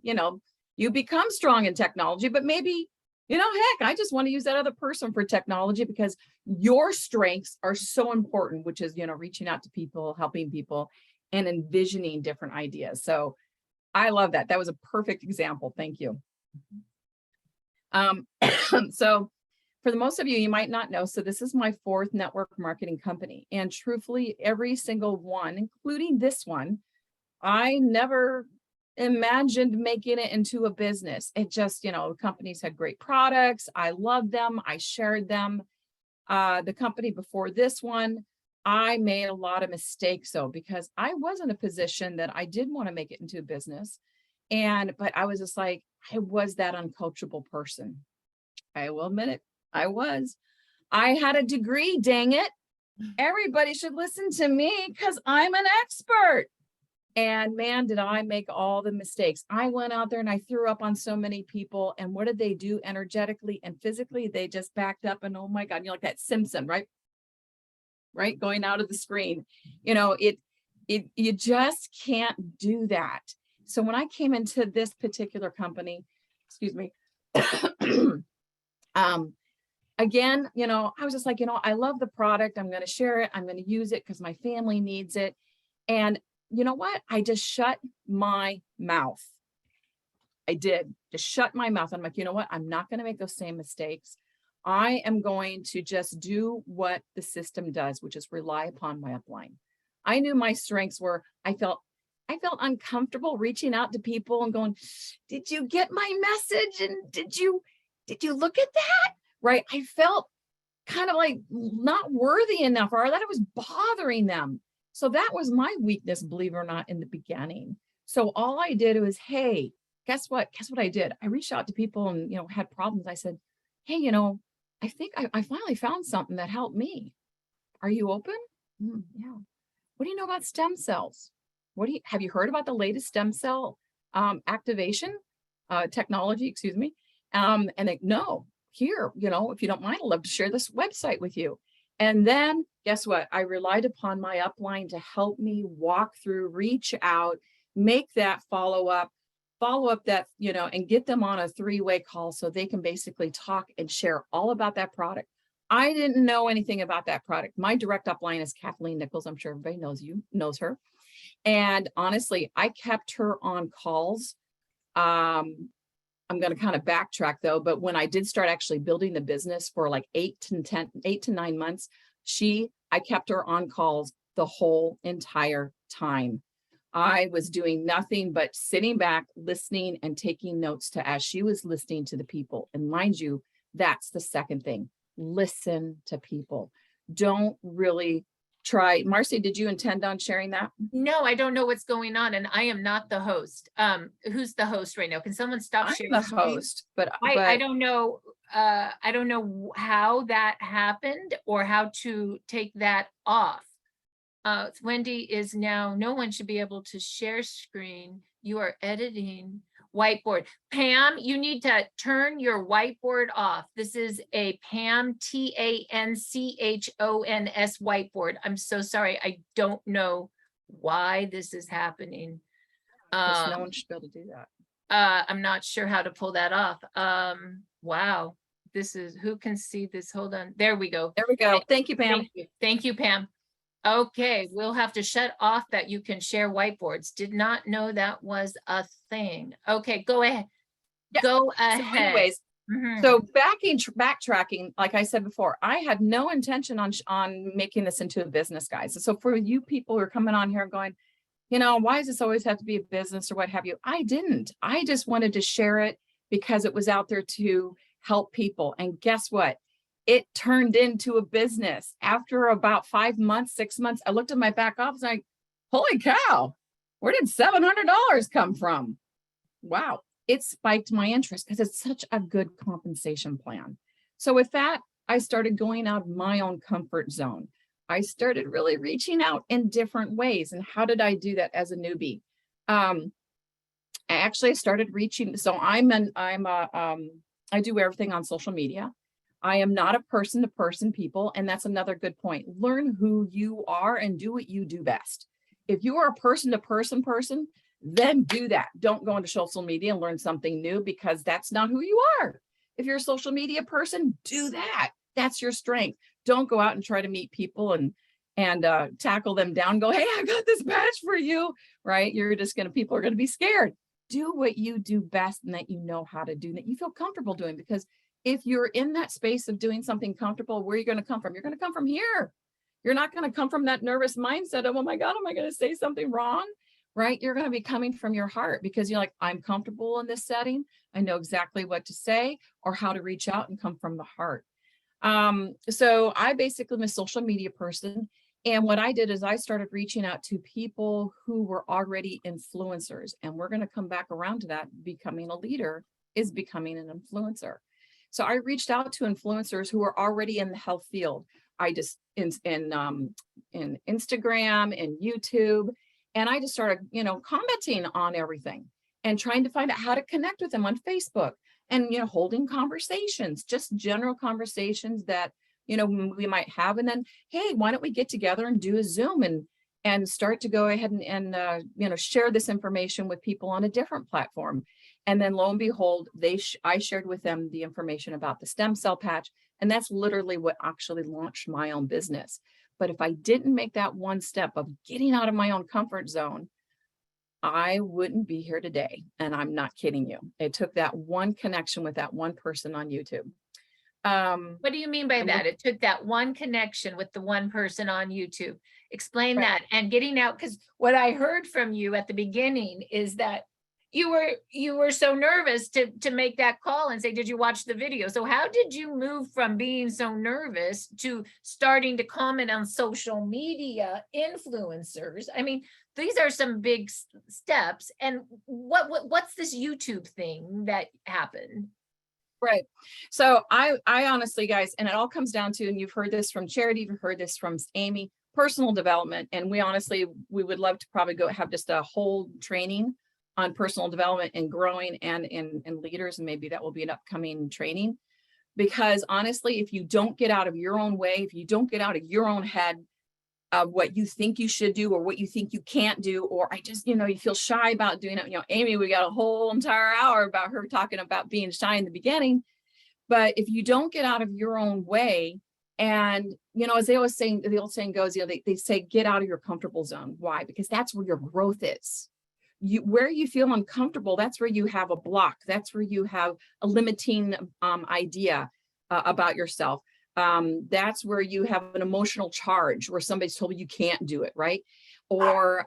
you become strong in technology. But maybe, heck, I just want to use that other person for technology, because your strengths are so important, which is, reaching out to people, helping people, and envisioning different ideas. So I love that. That was a perfect example. Thank you. So for the most of you, you might not know, so this is my 4th network marketing company. And truthfully, every single one, including this one, I never imagined making it into a business. It just, companies had great products. I loved them. I shared them. The company before this one, I made a lot of mistakes though, because I was in a position that I did want to make it into a business. But I was just like, I was that uncoachable person. I will admit it. I was. I had a degree, dang it. Everybody should listen to me because I'm an expert. And man, did I make all the mistakes. I went out there and I threw up on so many people. And what did they do energetically and physically? They just backed up and, oh my God, like that Simpson, right? Right? Going out of the screen. You just can't do that. So when I came into this particular company, excuse me, again, I was just like, I love the product. I'm going to share it. I'm going to use it because my family needs it. And you know what? I just shut my mouth. I did just shut my mouth. I'm like, you know what? I'm not going to make those same mistakes. I am going to just do what the system does, which is rely upon my upline. I knew my strengths were, I felt uncomfortable reaching out to people and going, did you get my message? And did you look at that? Right? I felt kind of like not worthy enough, or that it was bothering them. So that was my weakness, believe it or not, in the beginning. So all I did was, hey, guess what? Guess what I did? I reached out to people and, had problems. I said, hey, I think I finally found something that helped me. Are you open? Yeah. What do you know about stem cells? Have you heard about the latest stem cell activation technology, excuse me? And they, no, here, if you don't mind, I'd love to share this website with you. And then guess what? I relied upon my upline to help me walk through, reach out, make that follow up that, and get them on a 3-way call so they can basically talk and share all about that product. I didn't know anything about that product. My direct upline is Kathleen Nichols. I'm sure everybody knows her. And honestly, I kept her on calls. I'm going to kind of backtrack though, but when I did start actually building the business for like 8 to 9 months, I kept her on calls the whole entire time. I was doing nothing but sitting back, listening and taking notes as she was listening to the people. And mind you, that's the second thing. Listen to people. Don't really try. Marci, did you intend on sharing that? No, I don't know what's going on, and I am not the host. Who's the host right now? Can someone stop sharing? I'm the host, but I don't know. I don't know how that happened or how to take that off. Wendy is now, no one should be able to share screen. You are editing whiteboard. Pam, you need to turn your whiteboard off. This is a Pam, TANCHONS whiteboard. I'm so sorry. I don't know why this is happening. No one should be able to do that. I'm not sure how to pull that off. Wow. This is, who can see this? Hold on. There we go. There we go. Thank you, Pam. Thank you, Pam. Okay, we'll have to shut off that you can share whiteboards. Did not know that was a thing. Okay, go ahead. Yeah. Go ahead. So anyways, so backtracking, like I said before, I had no intention on making this into a business, guys. So for you people who are coming on here going, why does this always have to be a business or what have you? I didn't. I just wanted to share it because it was out there to help people. And guess what? It turned into a business. After about 5 months, 6 months, I looked at my back office and holy cow, where did $700 come from? Wow. It spiked my interest because it's such a good compensation plan. So with that, I started going out of my own comfort zone. I started really reaching out in different ways. And how did I do that as a newbie? I actually started reaching. So I do everything on social media. I am not a person-to-person people. And that's another good point. Learn who you are and do what you do best. If you are a person-to-person person, then do that. Don't go into social media and learn something new because that's not who you are. If you're a social media person, do that. That's your strength. Don't go out and try to meet people and tackle them down. Go, hey, I got this badge for you, right? People are going to be scared. Do what you do best and that you know how to do, that you feel comfortable doing. Because if you're in that space of doing something comfortable, where are you going to come from? You're going to come from here. You're not going to come from that nervous mindset of, oh my God, am I going to say something wrong? Right? You're going to be coming from your heart because you're like, I'm comfortable in this setting. I know exactly what to say or how to reach out and come from the heart. So I basically am a social media person. And what I did is I started reaching out to people who were already influencers. And we're going to come back around to that. Becoming a leader is becoming an influencer. So I reached out to influencers who were already in the health field. I just in Instagram and YouTube. And I just started, commenting on everything and trying to find out how to connect with them on Facebook and, holding conversations, just general conversations that, we might have. And then, hey, why don't we get together and do a Zoom and start to go ahead and share this information with people on a different platform. And then lo and behold, I shared with them the information about the stem cell patch. And that's literally what actually launched my own business. But if I didn't make that one step of getting out of my own comfort zone, I wouldn't be here today. And I'm not kidding you. It took that one connection with that one person on YouTube. What do you mean by that? It took that one connection with the one person on YouTube. Explain that. And getting out, because what I heard from you at the beginning is that you were so nervous to make that call and say, did you watch the video? So how did you move from being so nervous to starting to comment on social media influencers? I mean, these are some big steps. And what's this YouTube thing that happened? Right. So I honestly, guys, and it all comes down to, and you've heard this from Charity, you've heard this from Amy, personal development. And we would love to probably go have just a whole training on personal development and growing and leaders. And maybe that will be an upcoming training, because honestly, if you don't get out of your own way, if you don't get out of your own head of what you think you should do or what you think you can't do, or you feel shy about doing it. Amy, we got a whole entire hour about her talking about being shy in the beginning. But if you don't get out of your own way, and, as they always saying, the old saying goes, they say, get out of your comfortable zone. Why? Because that's where your growth is. Where you feel uncomfortable, that's where you have a block. That's where you have a limiting idea about yourself. That's where you have an emotional charge where somebody's told you you can't do it, right? Or,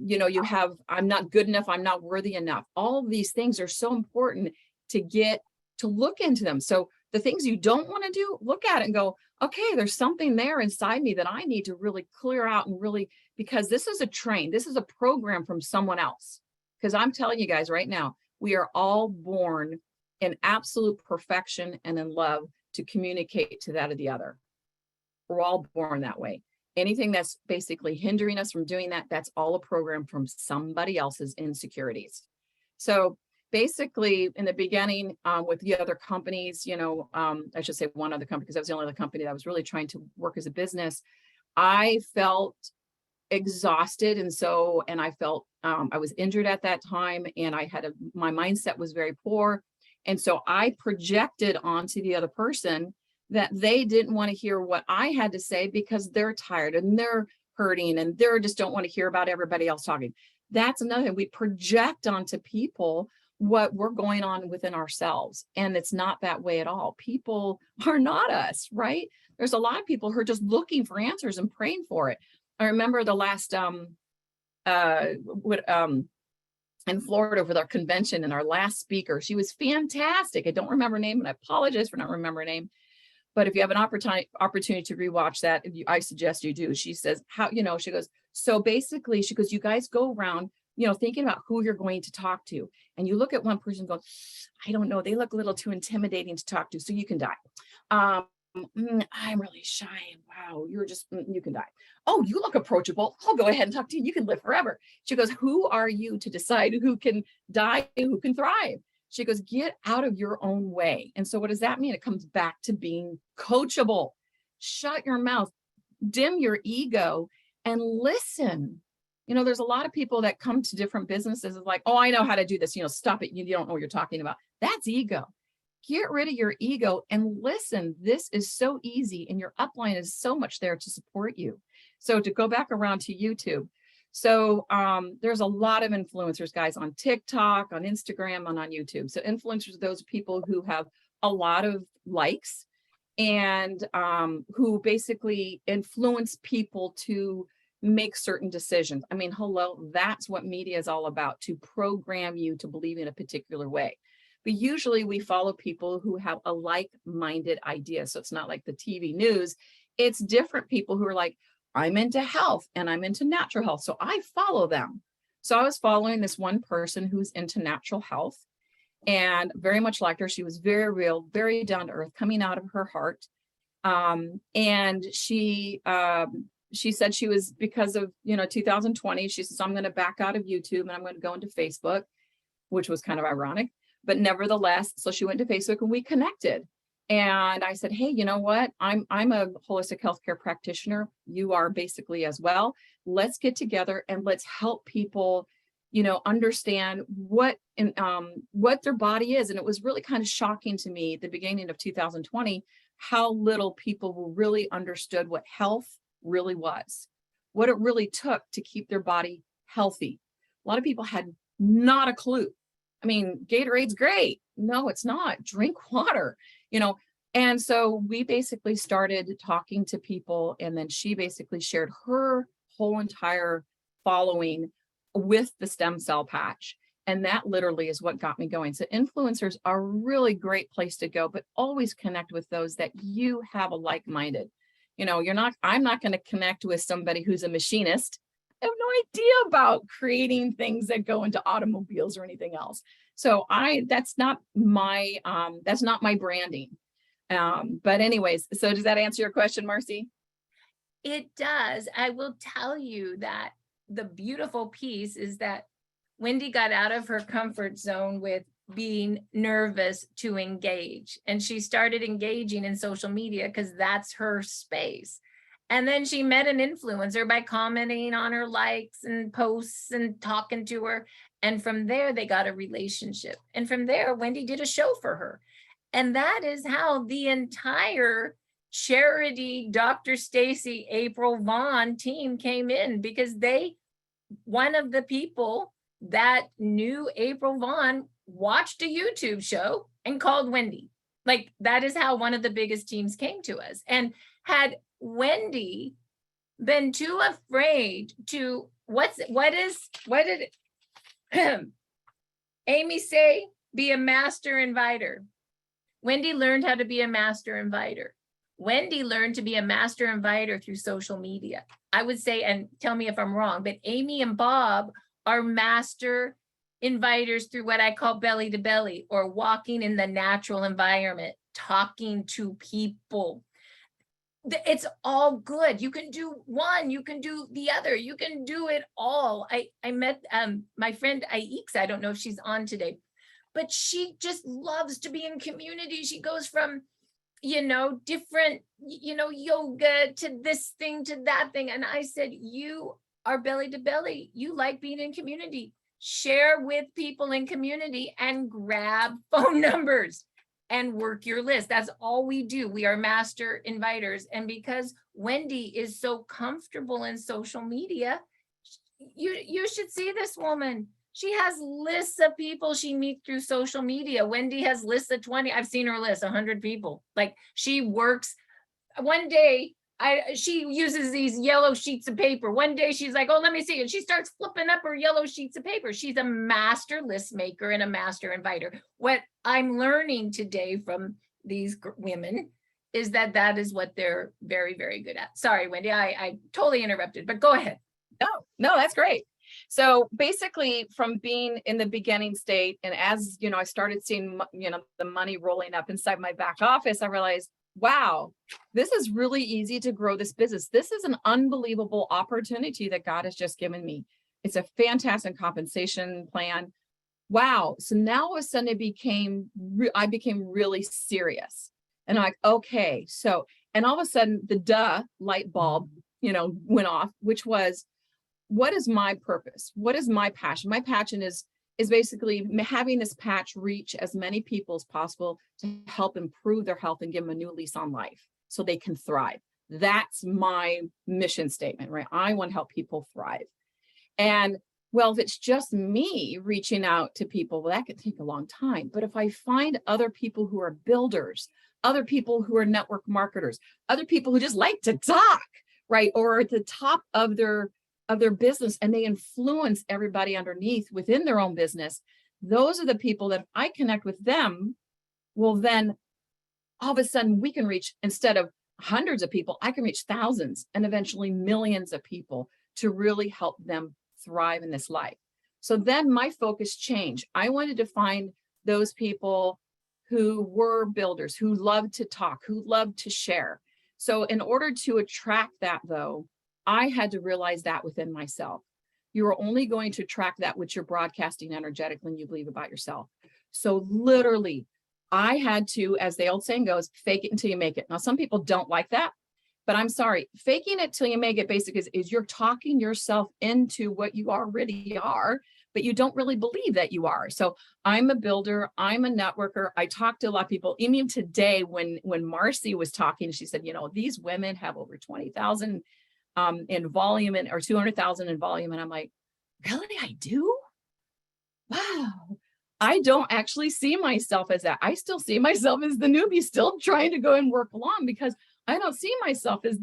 you have, I'm not good enough, I'm not worthy enough. All of these things are so important to look into them. So the things you don't want to do, look at it and go, okay, there's something there inside me that I need to really clear out and really, because this is a program from someone else. Because I'm telling you guys right now, we are all born in absolute perfection and in love to communicate to that of the other. We're all born that way. Anything that's basically hindering us from doing that, that's all a program from somebody else's insecurities. So basically in the beginning with the other companies, I should say one other company, because that was the only other company that was really trying to work as a business. I felt exhausted. And I felt I was injured at that time, and my mindset was very poor. And so I projected onto the other person that they didn't want to hear what I had to say because they're tired and they're hurting and they're just don't want to hear about everybody else talking. That's another thing. We project onto people what we're going on within ourselves. And it's not that way at all. People are not us, right? There's a lot of people who are just looking for answers and praying for it. I remember the last in Florida with our convention, and our last speaker, she was fantastic. I don't remember her name, and I apologize for not remembering her name. But if you have an opportunity to rewatch that, I suggest you do. She says, she goes, so basically, she goes, you guys go around, thinking about who you're going to talk to. And you look at one person going, I don't know, they look a little too intimidating to talk to, so you can die. I'm really shy. Wow, you can die. Oh, you look approachable. I'll go ahead and talk to you. You can live forever. She goes, who are you to decide who can die, who can thrive? She goes, get out of your own way. And so what does that mean? It comes back to being coachable. Shut your mouth, dim your ego, and listen. There's a lot of people that come to different businesses is like, oh, I know how to do this. Stop it. You don't know what you're talking about. That's ego. Get rid of your ego and listen. This is so easy, and your upline is so much there to support you. So to go back around to YouTube. So there's a lot of influencers, guys, on TikTok, on Instagram, and on YouTube. So influencers are those people who have a lot of likes and who basically influence people to make certain decisions. I mean, hello, that's what media is all about, to program you to believe in a particular way. But usually we follow people who have a like-minded idea. So it's not like the TV news. It's different people who are like, I'm into health and I'm into natural health, so I follow them. So I was following this one person who's into natural health and very much liked her. She was very real, very down to earth, coming out of her heart. And she said she was, because of 2020, she says, I'm going to back out of YouTube and I'm going to go into Facebook, which was kind of ironic, but nevertheless, so she went to Facebook and we connected. And I said, hey, you know what? I'm a holistic healthcare practitioner. You are basically as well. Let's get together and let's help people, understand what their body is. And it was really kind of shocking to me at the beginning of 2020, how little people really understood what health really was, what it really took to keep their body healthy. A lot of people had not a clue. I mean, Gatorade's great. No, it's not. Drink water. And so we basically started talking to people, and then she basically shared her whole entire following with the stem cell patch. And that literally is what got me going. So influencers are a really great place to go, but always connect with those that you have a like-minded. I'm not going to connect with somebody who's a machinist. I have no idea about creating things that go into automobiles or anything else. So that's not my branding. But anyways, so does that answer your question, Marci? It does. I will tell you that the beautiful piece is that Wendy got out of her comfort zone with being nervous to engage. And she started engaging in social media because that's her space. And then she met an influencer by commenting on her likes and posts and talking to her. And from there, they got a relationship. And from there, Wendy did a show for her. And that is how the entire charity Dr. Stacy April Vaughn team came in, because one of the people that knew April Vaughn watched a YouTube show and called Wendy. Like, that is how one of the biggest teams came to us. And had Wendy been too afraid to, what did Amy say? Be a master inviter. Wendy learned how to be a master inviter. Wendy learned to be a master inviter through social media. I would say, and tell me if I'm wrong, but Amy and Bob are master inviters through what I call belly to belly, or walking in the natural environment, talking to people. It's all good. You can do one, you can do the other, you can do it all. I met my friend Ix, I don't know if she's on today, but she just loves to be in community. She goes from, different, yoga to this thing, to that thing. And I said, you are belly to belly. You like being in community. Share with people in community and grab phone numbers and work your list. That's all we do. We are master inviters. And because Wendy is so comfortable in social media, you should see this woman. She has lists of people she meets through social media. Wendy has lists of 20. I've seen her list, 100 people. Like, she works. One day she uses these yellow sheets of paper. One day she's like, oh, let me see. And she starts flipping up her yellow sheets of paper. She's a master list maker and a master inviter. What I'm learning today from these women is that that is what they're very, very good at. Sorry, Wendy, I totally interrupted, but go ahead. No, that's great. So basically from being in the beginning state, and as, you know, I started seeing, you know, the money rolling up inside my back office, I realized, wow, this is really easy to grow this business. This is an unbelievable opportunity that God has just given me. It's a fantastic compensation plan. Wow. So now all of a sudden I became really serious. And I'm like, okay, so, and all of a sudden the light bulb, you know, went off, which was, what is my purpose? What is my passion? My passion is basically having this patch reach as many people as possible to help improve their health and give them a new lease on life so they can thrive. That's my mission statement, right? I want to help people thrive. And well, if it's just me reaching out to people, well, that could take a long time. But if I find other people who are builders, other people who are network marketers, other people who just like to talk, right? Or at the top of their business, and they influence everybody underneath within their own business, those are the people that if I connect with them, well, then all of a sudden we can reach, instead of hundreds of people, I can reach thousands and eventually millions of people to really help them thrive in this life. So then my focus changed. I wanted to find those people who were builders, who loved to talk, who loved to share. So in order to attract that though, I had to realize that within myself. You are only going to attract that which you're broadcasting energetically and you believe about yourself. So literally, I had to, as the old saying goes, fake it until you make it. Now, some people don't like that, but I'm sorry, faking it till you make it basically is you're talking yourself into what you already are, but you don't really believe that you are. So I'm a builder, I'm a networker. I talk to a lot of people. Even today, when Marci was talking, she said, you know, these women have over 20,000 in volume or 200,000 in volume. And I'm like, really? I do? Wow. I don't actually see myself as that. I still see myself as the newbie, still trying to go and work along, because I don't see myself as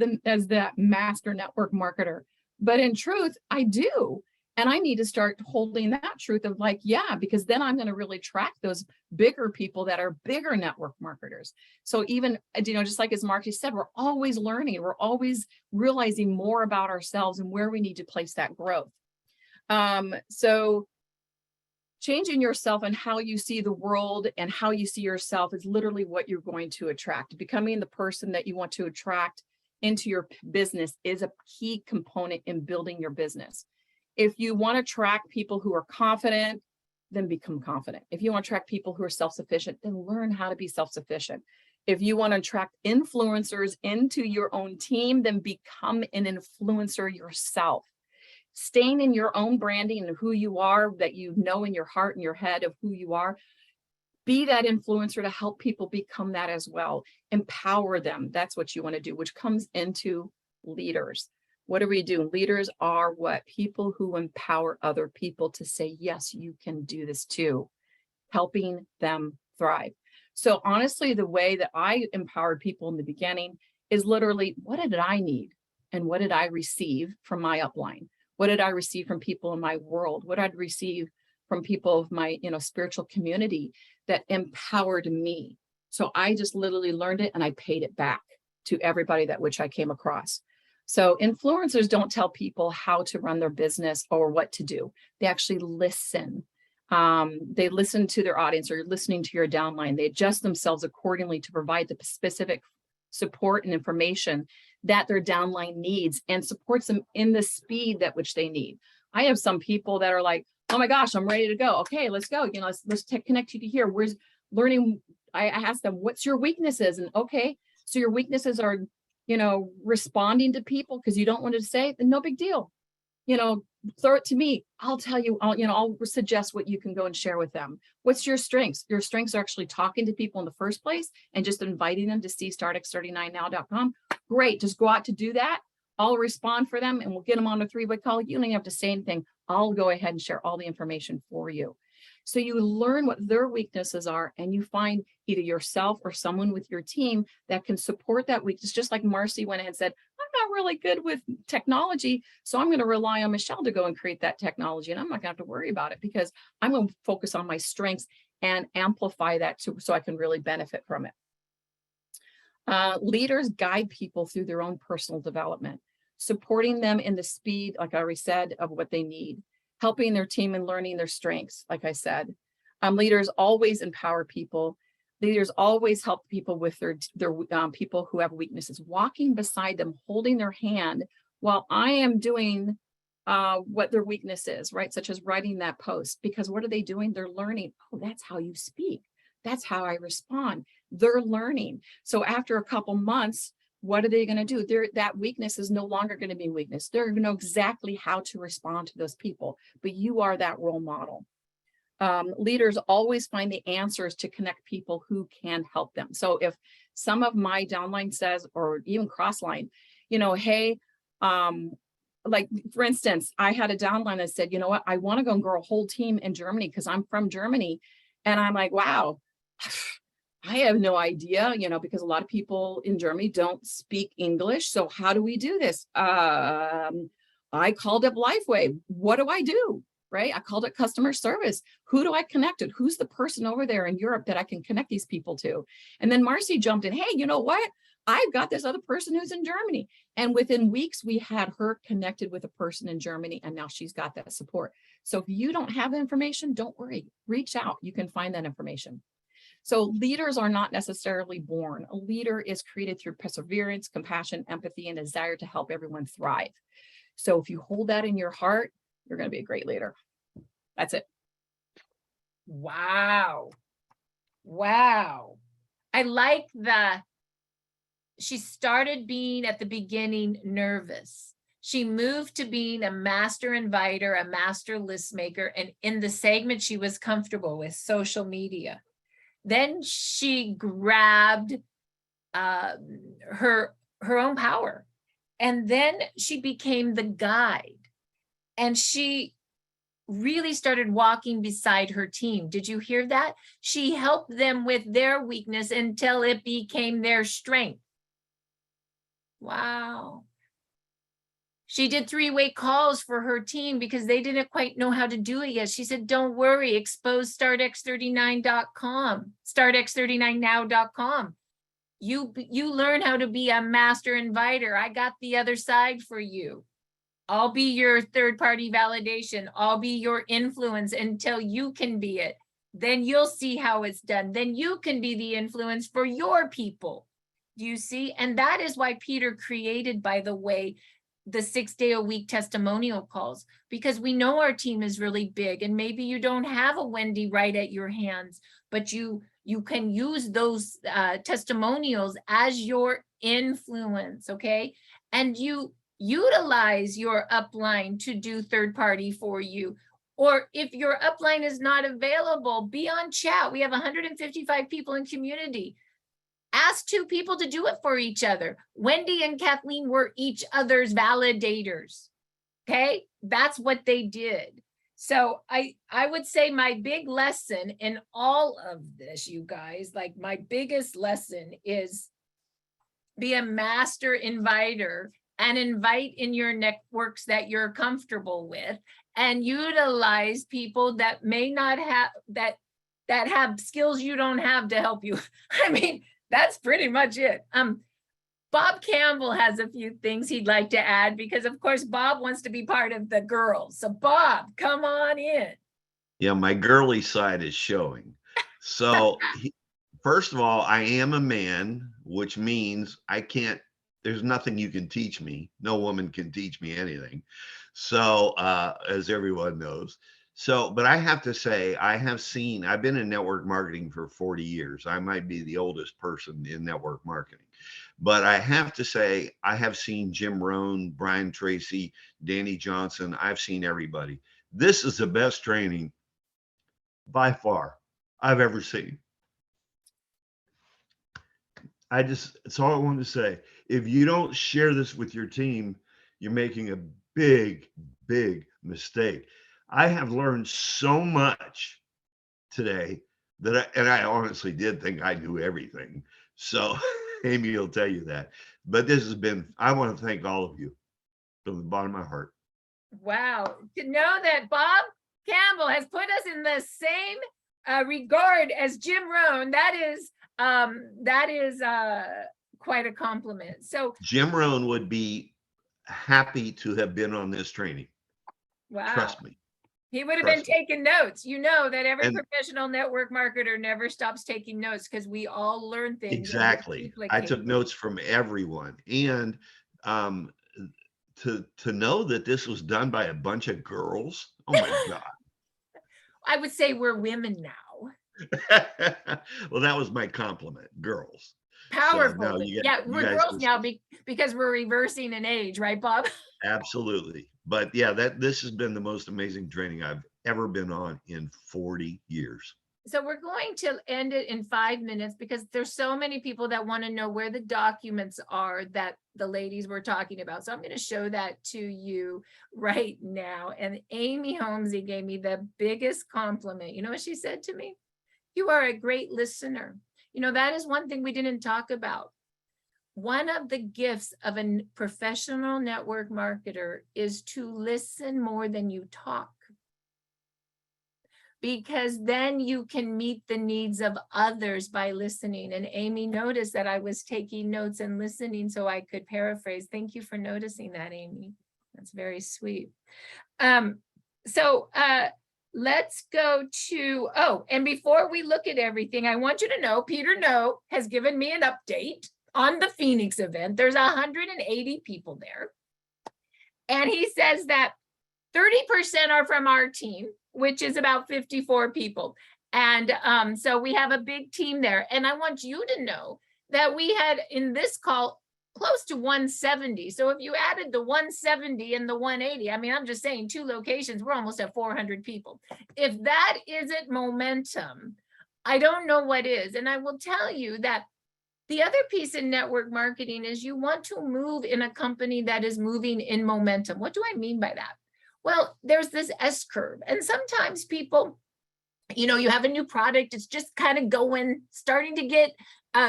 that master network marketer. But in truth, I do. And I need to start holding that truth of like, yeah, because then I'm going to really track those bigger people that are bigger network marketers. So even, you know, just like as Marci said, we're always learning. We're always realizing more about ourselves and where we need to place that growth. So changing yourself and how you see the world and how you see yourself is literally what you're going to attract. Becoming the person that you want to attract into your business is a key component in building your business. If you want to attract people who are confident, then become confident. If you want to attract people who are self-sufficient, then learn how to be self-sufficient. If you want to attract influencers into your own team, then become an influencer yourself. Staying in your own branding and who you are, that you know in your heart and your head of who you are, be that influencer to help people become that as well. Empower them. That's what you want to do, which comes into leaders. What do we do? Leaders are what? People who empower other people to say, yes, you can do this too, helping them thrive. So honestly, the way that I empowered people in the beginning is literally, what did I need? And what did I receive from my upline? What did I receive from people in my world? What did I receive from people of my, you know, spiritual community that empowered me? So I just literally learned it and I paid it back to everybody that which I came across. So influencers don't tell people how to run their business or what to do. They actually listen. They listen to their audience, or listening to your downline. They adjust themselves accordingly to provide the specific support and information that their downline needs and supports them in the speed that which they need. I have some people that are like, oh my gosh, I'm ready to go. Okay, let's go. You know, let's connect you to here. Where's learning? I ask them, what's your weaknesses? And okay, so your weaknesses are, you know, responding to people because you don't want to say, then no big deal. You know, throw it to me. I'll tell you, I'll suggest what you can go and share with them. What's your strengths? Your strengths are actually talking to people in the first place and just inviting them to see startx39now.com. Great. Just go out to do that. I'll respond for them and we'll get them on a 3-way call. You don't even have to say anything. I'll go ahead and share all the information for you. So you learn what their weaknesses are, and you find either yourself or someone with your team that can support that weakness. Just like Marci went ahead and said, I'm not really good with technology, so I'm going to rely on Michelle to go and create that technology, and I'm not going to have to worry about it because I'm going to focus on my strengths and amplify that so I can really benefit from it. Leaders guide people through their own personal development, supporting them in the speed, like I already said, of what they need, helping their team and learning their strengths, like I said. Leaders always empower people. Leaders always help people with their people who have weaknesses, walking beside them, holding their hand while I am doing what their weakness is, right? Such as writing that post, because what are they doing? They're learning. Oh, that's how you speak. That's how I respond. They're learning. So after a couple months, what are they going to do? That weakness is no longer going to be weakness. They're going to know exactly how to respond to those people, but you are that role model. Leaders always find the answers to connect people who can help them. So if some of my downline says, or even crossline, you know, hey, like for instance, I had a downline that said, you know what, I want to go and grow a whole team in Germany because I'm from Germany. And I'm like, wow, I have no idea, you know, because a lot of people in Germany don't speak English. So how do we do this? I called up Lifewave. What do I do? Right? I called it customer service. Who do I connect with? Who's the person over there in Europe that I can connect these people to? And then Marci jumped in. Hey, you know what? I've got this other person who's in Germany. And within weeks, we had her connected with a person in Germany, and now she's got that support. So if you don't have the information, don't worry. Reach out. You can find that information. So leaders are not necessarily born. A leader is created through perseverance, compassion, empathy, and desire to help everyone thrive. So if you hold that in your heart, you're going to be a great leader. That's it. Wow. Wow. I like she started being at the beginning nervous. She moved to being a master inviter, a master list maker, and in the segment she was comfortable with, social media. Then she grabbed her own power, and then she became the guide, and she really started walking beside her team. Did you hear that? She helped them with their weakness until it became their strength. Wow. She did three-way calls for her team because they didn't quite know how to do it yet. She said, don't worry, expose startx39.com, startx39now.com. You learn how to be a master inviter. I got the other side for you. I'll be your third-party validation. I'll be your influence until you can be it. Then you'll see how it's done. Then you can be the influence for your people. Do you see? And that is why Peter created, by the way, the 6-day-a-week testimonial calls, because we know our team is really big, and maybe you don't have a Wendy right at your hands, but you can use those testimonials as your influence, okay? And you utilize your upline to do third party for you. Or if your upline is not available, be on chat. We have 155 people in community. Ask 2 people to do it for each other. Wendy and Kathleen were each other's validators. Okay, that's what they did. So I would say my big lesson in all of this, you guys, like my biggest lesson is be a master inviter and invite in your networks that you're comfortable with, and utilize people that may not have that have skills you don't have to help you. I mean, that's pretty much it. Bob Campbell has a few things he'd like to add, because of course Bob wants to be part of the girls. So Bob, come on in. Yeah, my girly side is showing. So first of all, I am a man, which means there's nothing you can teach me. No woman can teach me anything. So as everyone knows. So, but I have to say, I've been in network marketing for 40 years. I might be the oldest person in network marketing, but I have to say, I have seen Jim Rohn, Brian Tracy, Danny Johnson. I've seen everybody. This is the best training by far I've ever seen. It's all I wanted to say. If you don't share this with your team, you're making a big, big mistake. I have learned so much today and I honestly did think I knew everything. So Amy will tell you that. But this has been, I want to thank all of you from the bottom of my heart. Wow. To know that Bob Campbell has put us in the same regard as Jim Rohn, that is quite a compliment. So Jim Rohn would be happy to have been on this training. wow. Trust me. He would have been Trust me. taking notes. You know that every And- professional network marketer never stops taking notes because we all learn things. and we Exactly. I duplicate. took notes from everyone. And to know that this was done by a bunch of girls, oh my God. I would say we're women now. Well, that was my compliment, girls. Powerful. no, you Yeah, you we're guys girls just- now because we're reversing an age, right, Bob? Absolutely. But yeah, this has been the most amazing training I've ever been on in 40 years. So we're going to end it in 5 minutes because there's so many people that want to know where the documents are that the ladies were talking about. So I'm going to show that to you right now. And Amy Homsey gave me the biggest compliment. You know what she said to me? You are a great listener. You know, that is one thing we didn't talk about. One of the gifts of a professional network marketer is to listen more than you talk. Because then you can meet the needs of others by listening. And Amy noticed that I was taking notes and listening so I could paraphrase. Thank you for noticing that, Amy. That's very sweet. Let's go to, and before we look at everything, I want you to know, Peter No has given me an update on the Phoenix event. There's 180 people there. And he says that 30% are from our team, which is about 54 people. And so we have a big team there. And I want you to know that we had in this call close to 170. So if you added the 170 and the 180, I mean, I'm just saying 2 locations, we're almost at 400 people. If that isn't momentum, I don't know what is. And I will tell you that the other piece in network marketing is you want to move in a company that is moving in momentum. What do I mean by that? Well, there's this S curve. And sometimes people, you know, you have a new product, it's just kind of going, starting to get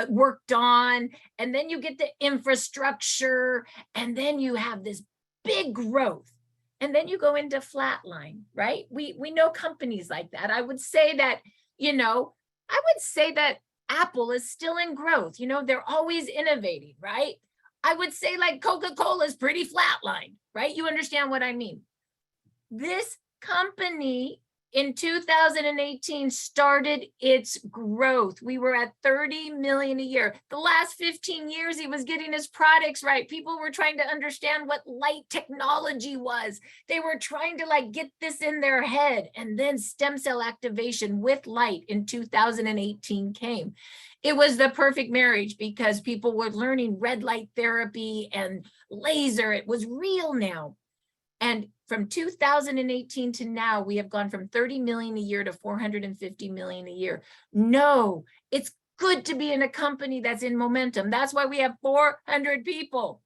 worked on. And then you get the infrastructure. And then you have this big growth. And then you go into flatline, right? We know companies like that. I would say that, Apple is still in growth. You know, they're always innovating, right? I would say like Coca-Cola is pretty flatline, right? You understand what I mean? This company in 2018 started its growth. We were at 30 million a year. The last 15 years, he was getting his products right. People were trying to understand what light technology was. They were trying to get this in their head. And then stem cell activation with light in 2018 came. It was the perfect marriage because people were learning red light therapy and laser. It was real now. And from 2018 to now, we have gone from 30 million a year to 450 million a year. No, it's good to be in a company that's in momentum. That's why we have 400 people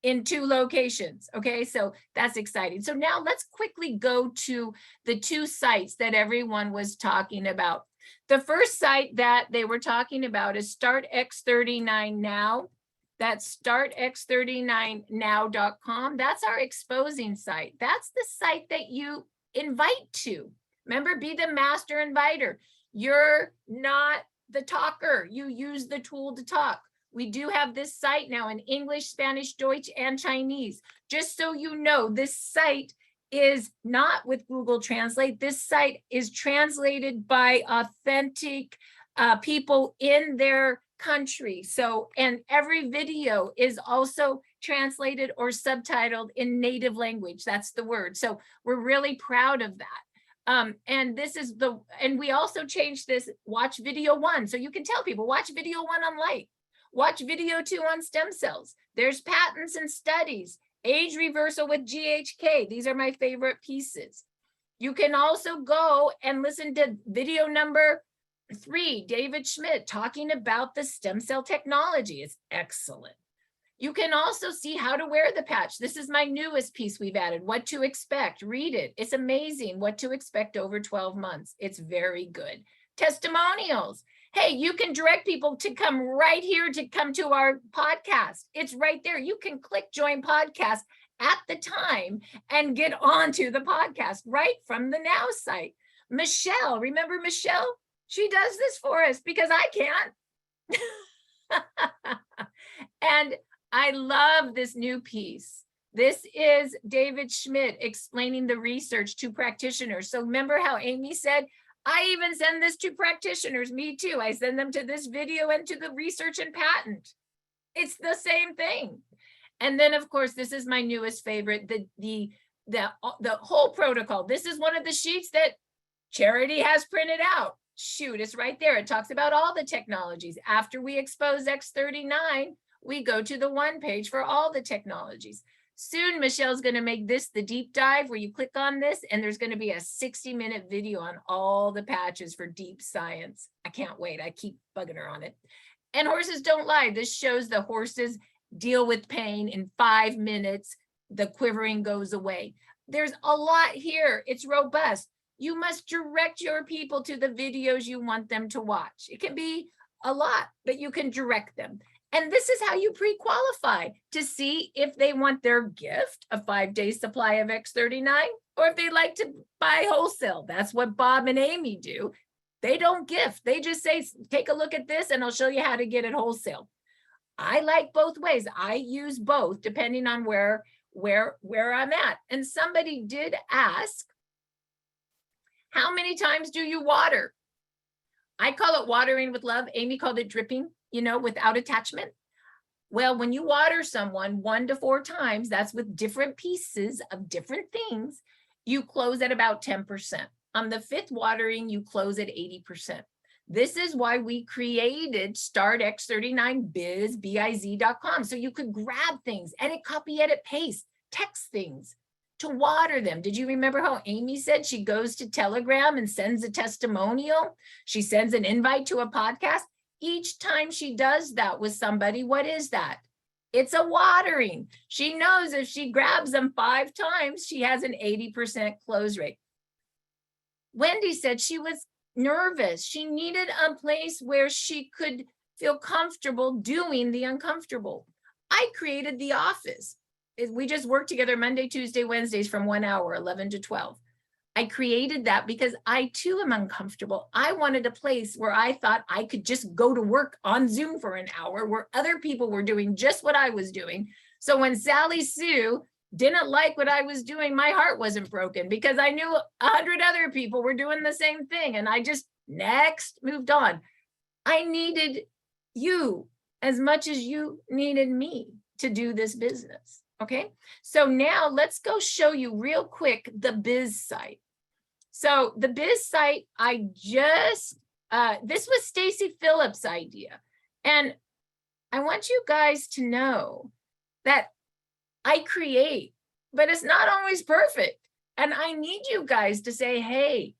in 2 locations. Okay, so that's exciting. So now let's quickly go to the 2 sites that everyone was talking about. The first site that they were talking about is Start X39 Now. That's startx39now.com. That's our exposing site. That's the site that you invite to. Remember, be the master inviter. You're not the talker. You use the tool to talk. We do have this site now in English, Spanish, Deutsch, and Chinese. Just so you know, this site is not with Google Translate. This site is translated by authentic people in their country. So, and every video is also translated or subtitled in native language. That's the word. So we're really proud of that. And this is and we also changed this, watch video 1. So you can tell people, watch video 1 on light, watch video 2 on stem cells. There's patents and studies, age reversal with GHK. These are my favorite pieces. You can also go and listen to video number 3, David Schmidt talking about the stem cell technology. Is excellent. You can also see how to wear the patch. This is my newest piece we've added, what to expect. Read it. It's amazing what to expect over 12 months. It's very good. Testimonials. Hey, you can direct people to come right here to come to our podcast. It's right there. You can click join podcast at the time and get onto the podcast right from the Now site. Michelle, remember Michelle? She does this for us because I can't. And I love this new piece. This is David Schmidt explaining the research to practitioners. So remember how Amy said, I even send this to practitioners, me too. I send them to this video and to the research and patent. It's the same thing. And then of course, this is my newest favorite, the whole protocol. This is one of the sheets that Charity has printed out. Shoot, it's right there. It talks about all the technologies. After we expose X39, we go to the one page for all the technologies. Soon, Michelle's going to make this the deep dive where you click on this and there's going to be a 60-minute video on all the patches for deep science. I can't wait. I keep bugging her on it. And horses don't lie. This shows the horses deal with pain in 5 minutes. The quivering goes away. There's a lot here. It's robust. You must direct your people to the videos you want them to watch. It can be a lot, but you can direct them. And this is how you pre-qualify to see if they want their gift, a 5-day supply of X39, or if they like to buy wholesale. That's what Bob and Amy do. They don't gift. They just say, take a look at this and I'll show you how to get it wholesale. I like both ways. I use both depending on where I'm at. And somebody did ask, how many times do you water? I call it watering with love. Amy called it dripping, without attachment. Well, when you water someone 1 to 4 times, that's with different pieces of different things, you close at about 10%. On the 5th watering, you close at 80%. This is why we created Start X39 biz.com. So you could grab things, edit, copy, edit, paste, text things to water them. Did you remember how Amy said she goes to Telegram and sends a testimonial? She sends an invite to a podcast. Each time she does that with somebody, what is that? It's a watering. She knows if she grabs them 5 times, she has an 80% close rate. Wendy said she was nervous. She needed a place where she could feel comfortable doing the uncomfortable. I created the office. We just work together Monday, Tuesday, Wednesdays from 1 hour, 11 to 12. I created that because I too am uncomfortable. I wanted a place where I thought I could just go to work on Zoom for an hour where other people were doing just what I was doing. So when Sally Sue didn't like what I was doing, my heart wasn't broken because I knew 100 other people were doing the same thing. And I just moved on. I needed you as much as you needed me to do this business. Okay, so now let's go show you real quick the biz site. So the biz site, this was Stacy Phillips' idea. And I want you guys to know that I create, but it's not always perfect. And I need you guys to say, hey,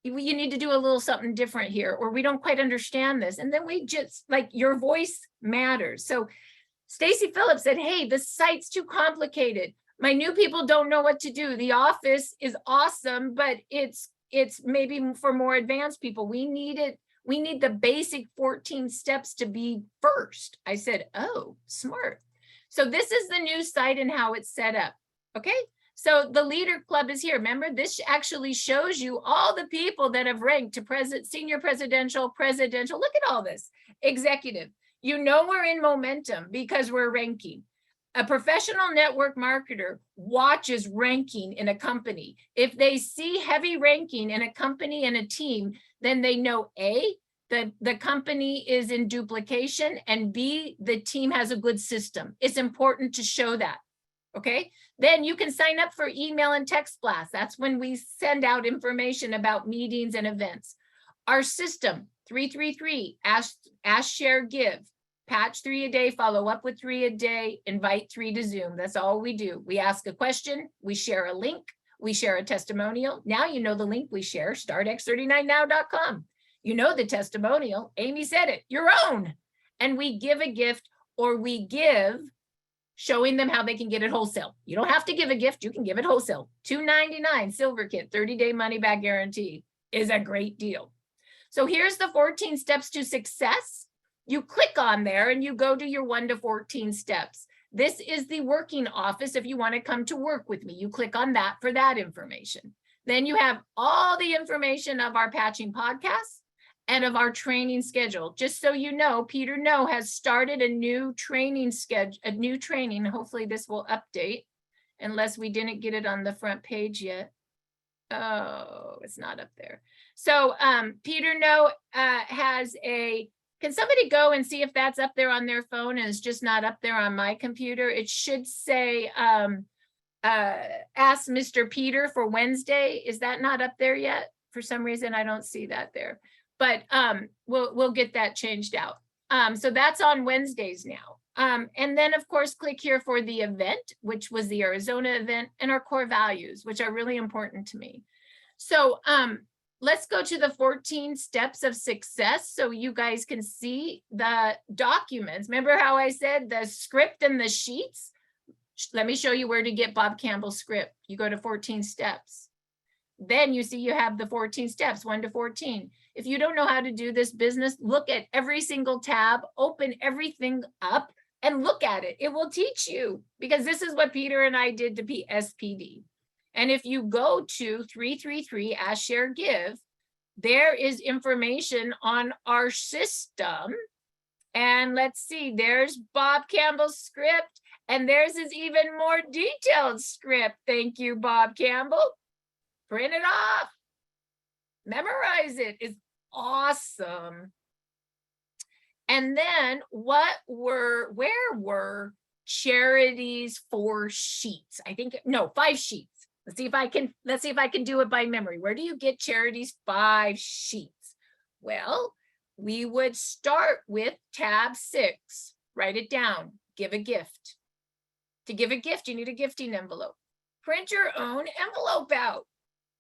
you need to do a little something different here, or we don't quite understand this. And then we just, your voice matters. So Stacy Phillips said, hey, the site's too complicated. My new people don't know what to do. The office is awesome, but it's maybe for more advanced people. We need the basic 14 steps to be first. I said, oh, smart. So this is the new site and how it's set up. Okay. So the leader club is here. Remember, this actually shows you all the people that have ranked to senior presidential. Look at all this. Executive. You know we're in momentum because we're ranking. A professional network marketer watches ranking in a company. If they see heavy ranking in a company and a team, then they know A, the company is in duplication, and B, the team has a good system. It's important to show that. Okay, then you can sign up for email and text blasts. That's when we send out information about meetings and events. Our system, 333, ask, share, give. Patch 3 a day, follow up with 3 a day, invite 3 to Zoom. That's all we do. We ask a question, we share a link, we share a testimonial. Now you know the link we share, startx39now.com. You know the testimonial, Amy said it, your own. And we give a gift or we give, showing them how they can get it wholesale. You don't have to give a gift, you can give it wholesale. $2.99 silver kit, 30-day money back guarantee is a great deal. So here's the 14 steps to success. You click on there and you go to your 1 to 14 steps. This is the working office if you want to come to work with me. You click on that for that information. Then you have all the information of our patching podcast and of our training schedule. Just so you know, Peter No has started a new training schedule, a new training. Hopefully this will update unless we didn't get it on the front page yet. Oh, it's not up there. So Peter No has a, can somebody go and see if that's up there on their phone and it's just not up there on my computer? It should say, ask Mr. Peter for Wednesday. Is that not up there yet? For some reason, I don't see that there. But we'll get that changed out. So that's on Wednesdays now. And then of course, click here for the event, which was the Arizona event, and our core values, which are really important to me. So let's go to the 14 steps of success so you guys can see the documents. Remember how I said the script and the sheets? Let me show you where to get Bob Campbell's script. You go to 14 steps. Then you see you have the 14 steps, 1 to 14. If you don't know how to do this business, look at every single tab, open everything up and look at it. It will teach you, because this is what Peter and I did to SPD. And if you go to 333 Ask, Share, Give, there is information on our system. And let's see, there's Bob Campbell's script, and there's his even more detailed script. Thank you, Bob Campbell. Print it off. Memorize it. It's awesome. And then where were Charity's 4 sheets? I think, no, 5 sheets. Let's see if I can do it by memory. Where do you get Charity's 5 sheets? Well, we would start with tab 6. Write it down. Give a gift. To give a gift, you need a gifting envelope. Print your own envelope out.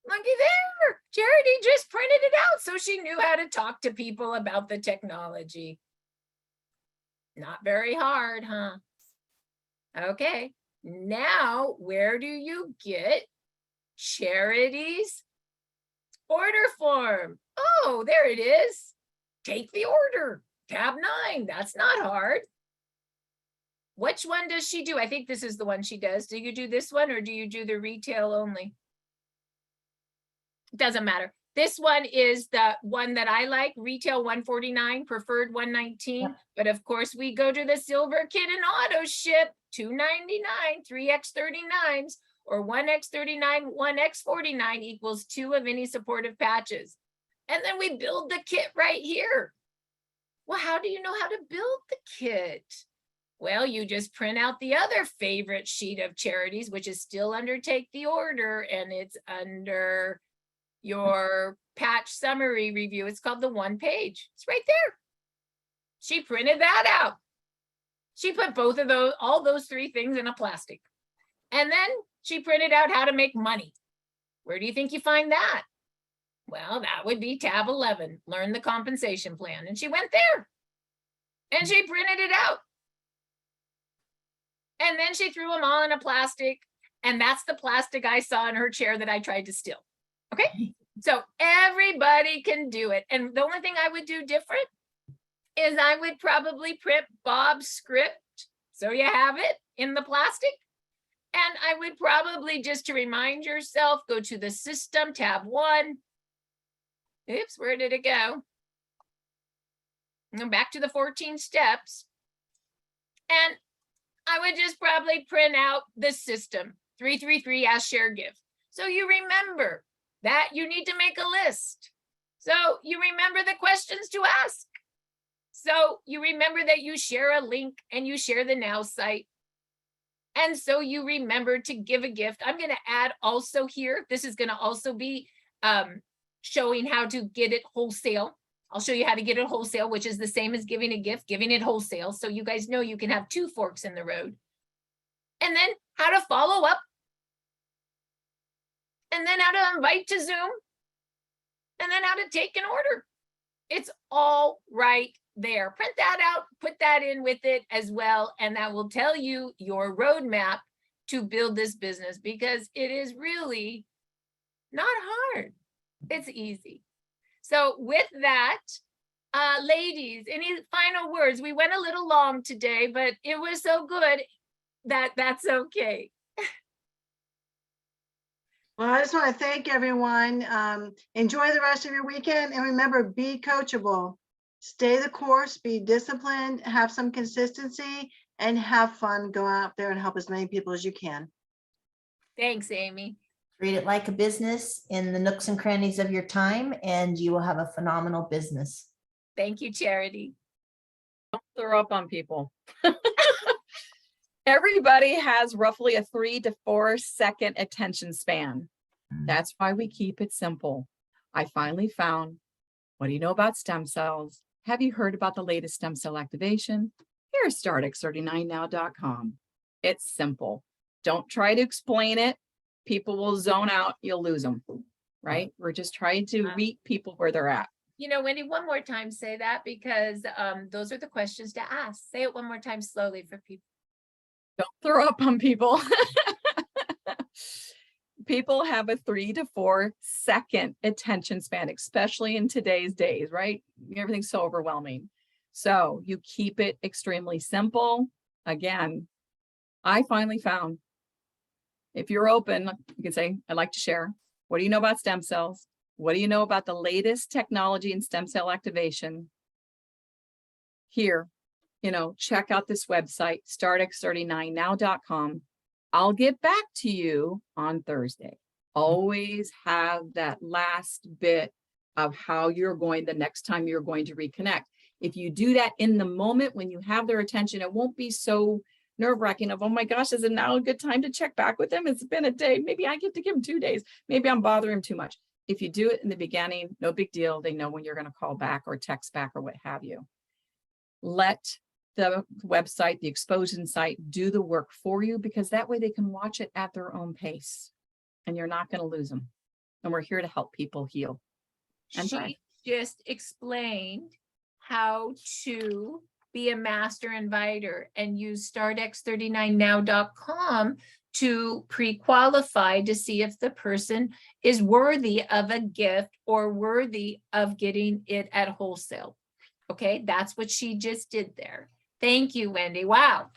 Looky there. Charity just printed it out so she knew how to talk to people about the technology. Not very hard, huh? Okay. Now, where do you get Charity's order form? Oh, there it is. Take the order. Tab 9. That's not hard. Which one does she do? I think this is the one she does. Do you do this one or do you do the retail only? It doesn't matter. This one is the one that I like, retail 149, preferred 119. Yep. But of course, we go to the silver kit and auto ship, $2.99, 3 X39s, or 1 X39, 1 X49 equals 2 of any supportive patches. And then we build the kit right here. Well, how do you know how to build the kit? Well, you just print out the other favorite sheet of Charity's, which is still under Take the Order, and it's under your patch summary review. It's called the 1 page. It's right there. She printed that out. She put both of those, all those 3 things in a plastic. And then she printed out how to make money. Where do you think you find that? Well, that would be tab 11, learn the compensation plan. And she went there and she printed it out. And then she threw them all in a plastic. And that's the plastic I saw in her chair that I tried to steal. Okay, so everybody can do it. And the only thing I would do different is I would probably print Bob's script. So you have it in the plastic. And I would probably, just to remind yourself, go to the system, tab 1. Oops, where did it go? And back to the 14 steps. And I would just probably print out the system, 333 Ask, Share, Give. So you remember that you need to make a list. So you remember the questions to ask. So you remember that you share a link and you share the Now site. And so you remember to give a gift. I'm going to add also here. This is going to also be showing how to get it wholesale. I'll show you how to get it wholesale, which is the same as giving a gift, giving it wholesale. So you guys know you can have 2 forks in the road. And then how to follow up. And then how to invite to Zoom. And then how to take an order. It's all right there. Print that out, put that in with it as well, and that will tell you your roadmap to build this business, because it is really not hard. It's easy. So with that, ladies, any final words? We went a little long today, but it was so good that that's okay. Well, I just want to thank everyone. Enjoy the rest of your weekend, and remember, be coachable. Stay the course, be disciplined, have some consistency, and have fun. Go out there and help as many people as you can. Thanks, Amy. Treat it like a business in the nooks and crannies of your time, and you will have a phenomenal business. Thank you, Charity. Don't throw up on people. Everybody has roughly a 3 to 4 second attention span. That's why we keep it simple. I finally found, what do you know about stem cells? Have you heard about the latest stem cell activation? Here's startx39now.com. It's simple. Don't try to explain it. People will zone out. You'll lose them, right? We're just trying to meet people where they're at. You know, Wendy, one more time say that, because those are the questions to ask. Say it one more time slowly for people. Don't throw up on people. People have a 3 to 4 second attention span, especially in today's days, right? Everything's so overwhelming. So you keep it extremely simple. Again, I finally found, if you're open, you can say, I'd like to share. What do you know about stem cells? What do you know about the latest technology in stem cell activation? Here, check out this website, startx39now.com. I'll get back to you on Thursday. Always have that last bit of how the next time you're going to reconnect. If you do that in the moment when you have their attention, it won't be so nerve-wracking of, oh my gosh, is it now a good time to check back with them? It's been a day. Maybe I get to give them 2 days. Maybe I'm bothering them too much. If you do it in the beginning, no big deal. They know when you're going to call back or text back or what have you. Let the website, the exposure site, do the work for you, because that way they can watch it at their own pace and you're not going to lose them. And we're here to help people heal. And She just explained how to be a master inviter and use startx39now.com to pre-qualify to see if the person is worthy of a gift or worthy of getting it at wholesale. Okay, that's what she just did there. Thank you, Wendy. Wow.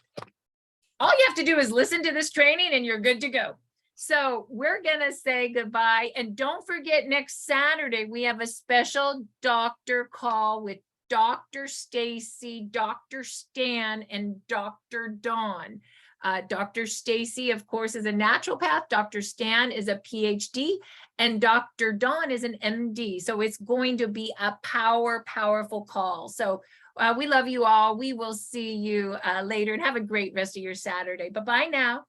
All you have to do is listen to this training and you're good to go. So we're going to say goodbye. And don't forget, next Saturday, we have a special doctor call with Dr. Stacy, Dr. Stan, and Dr. Dawn. Dr. Stacy, of course, is a naturopath. Dr. Stan is a PhD, and Dr. Dawn is an MD. So it's going to be a powerful call. So we love you all. We will see you later, and have a great rest of your Saturday. Bye-bye now.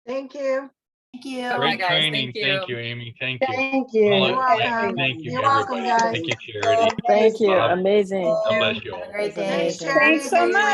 Thank you. Thank you. Bye, Great guys. training. Thank you. Thank you, Amy. Thank you. Thank you. Well, You're welcome. Thank you, You're welcome, everybody. guys. Thank you, Charity. Thank you. Bob, Amazing. God bless you all. Have a great day. Thanks, Charity. Thanks so much.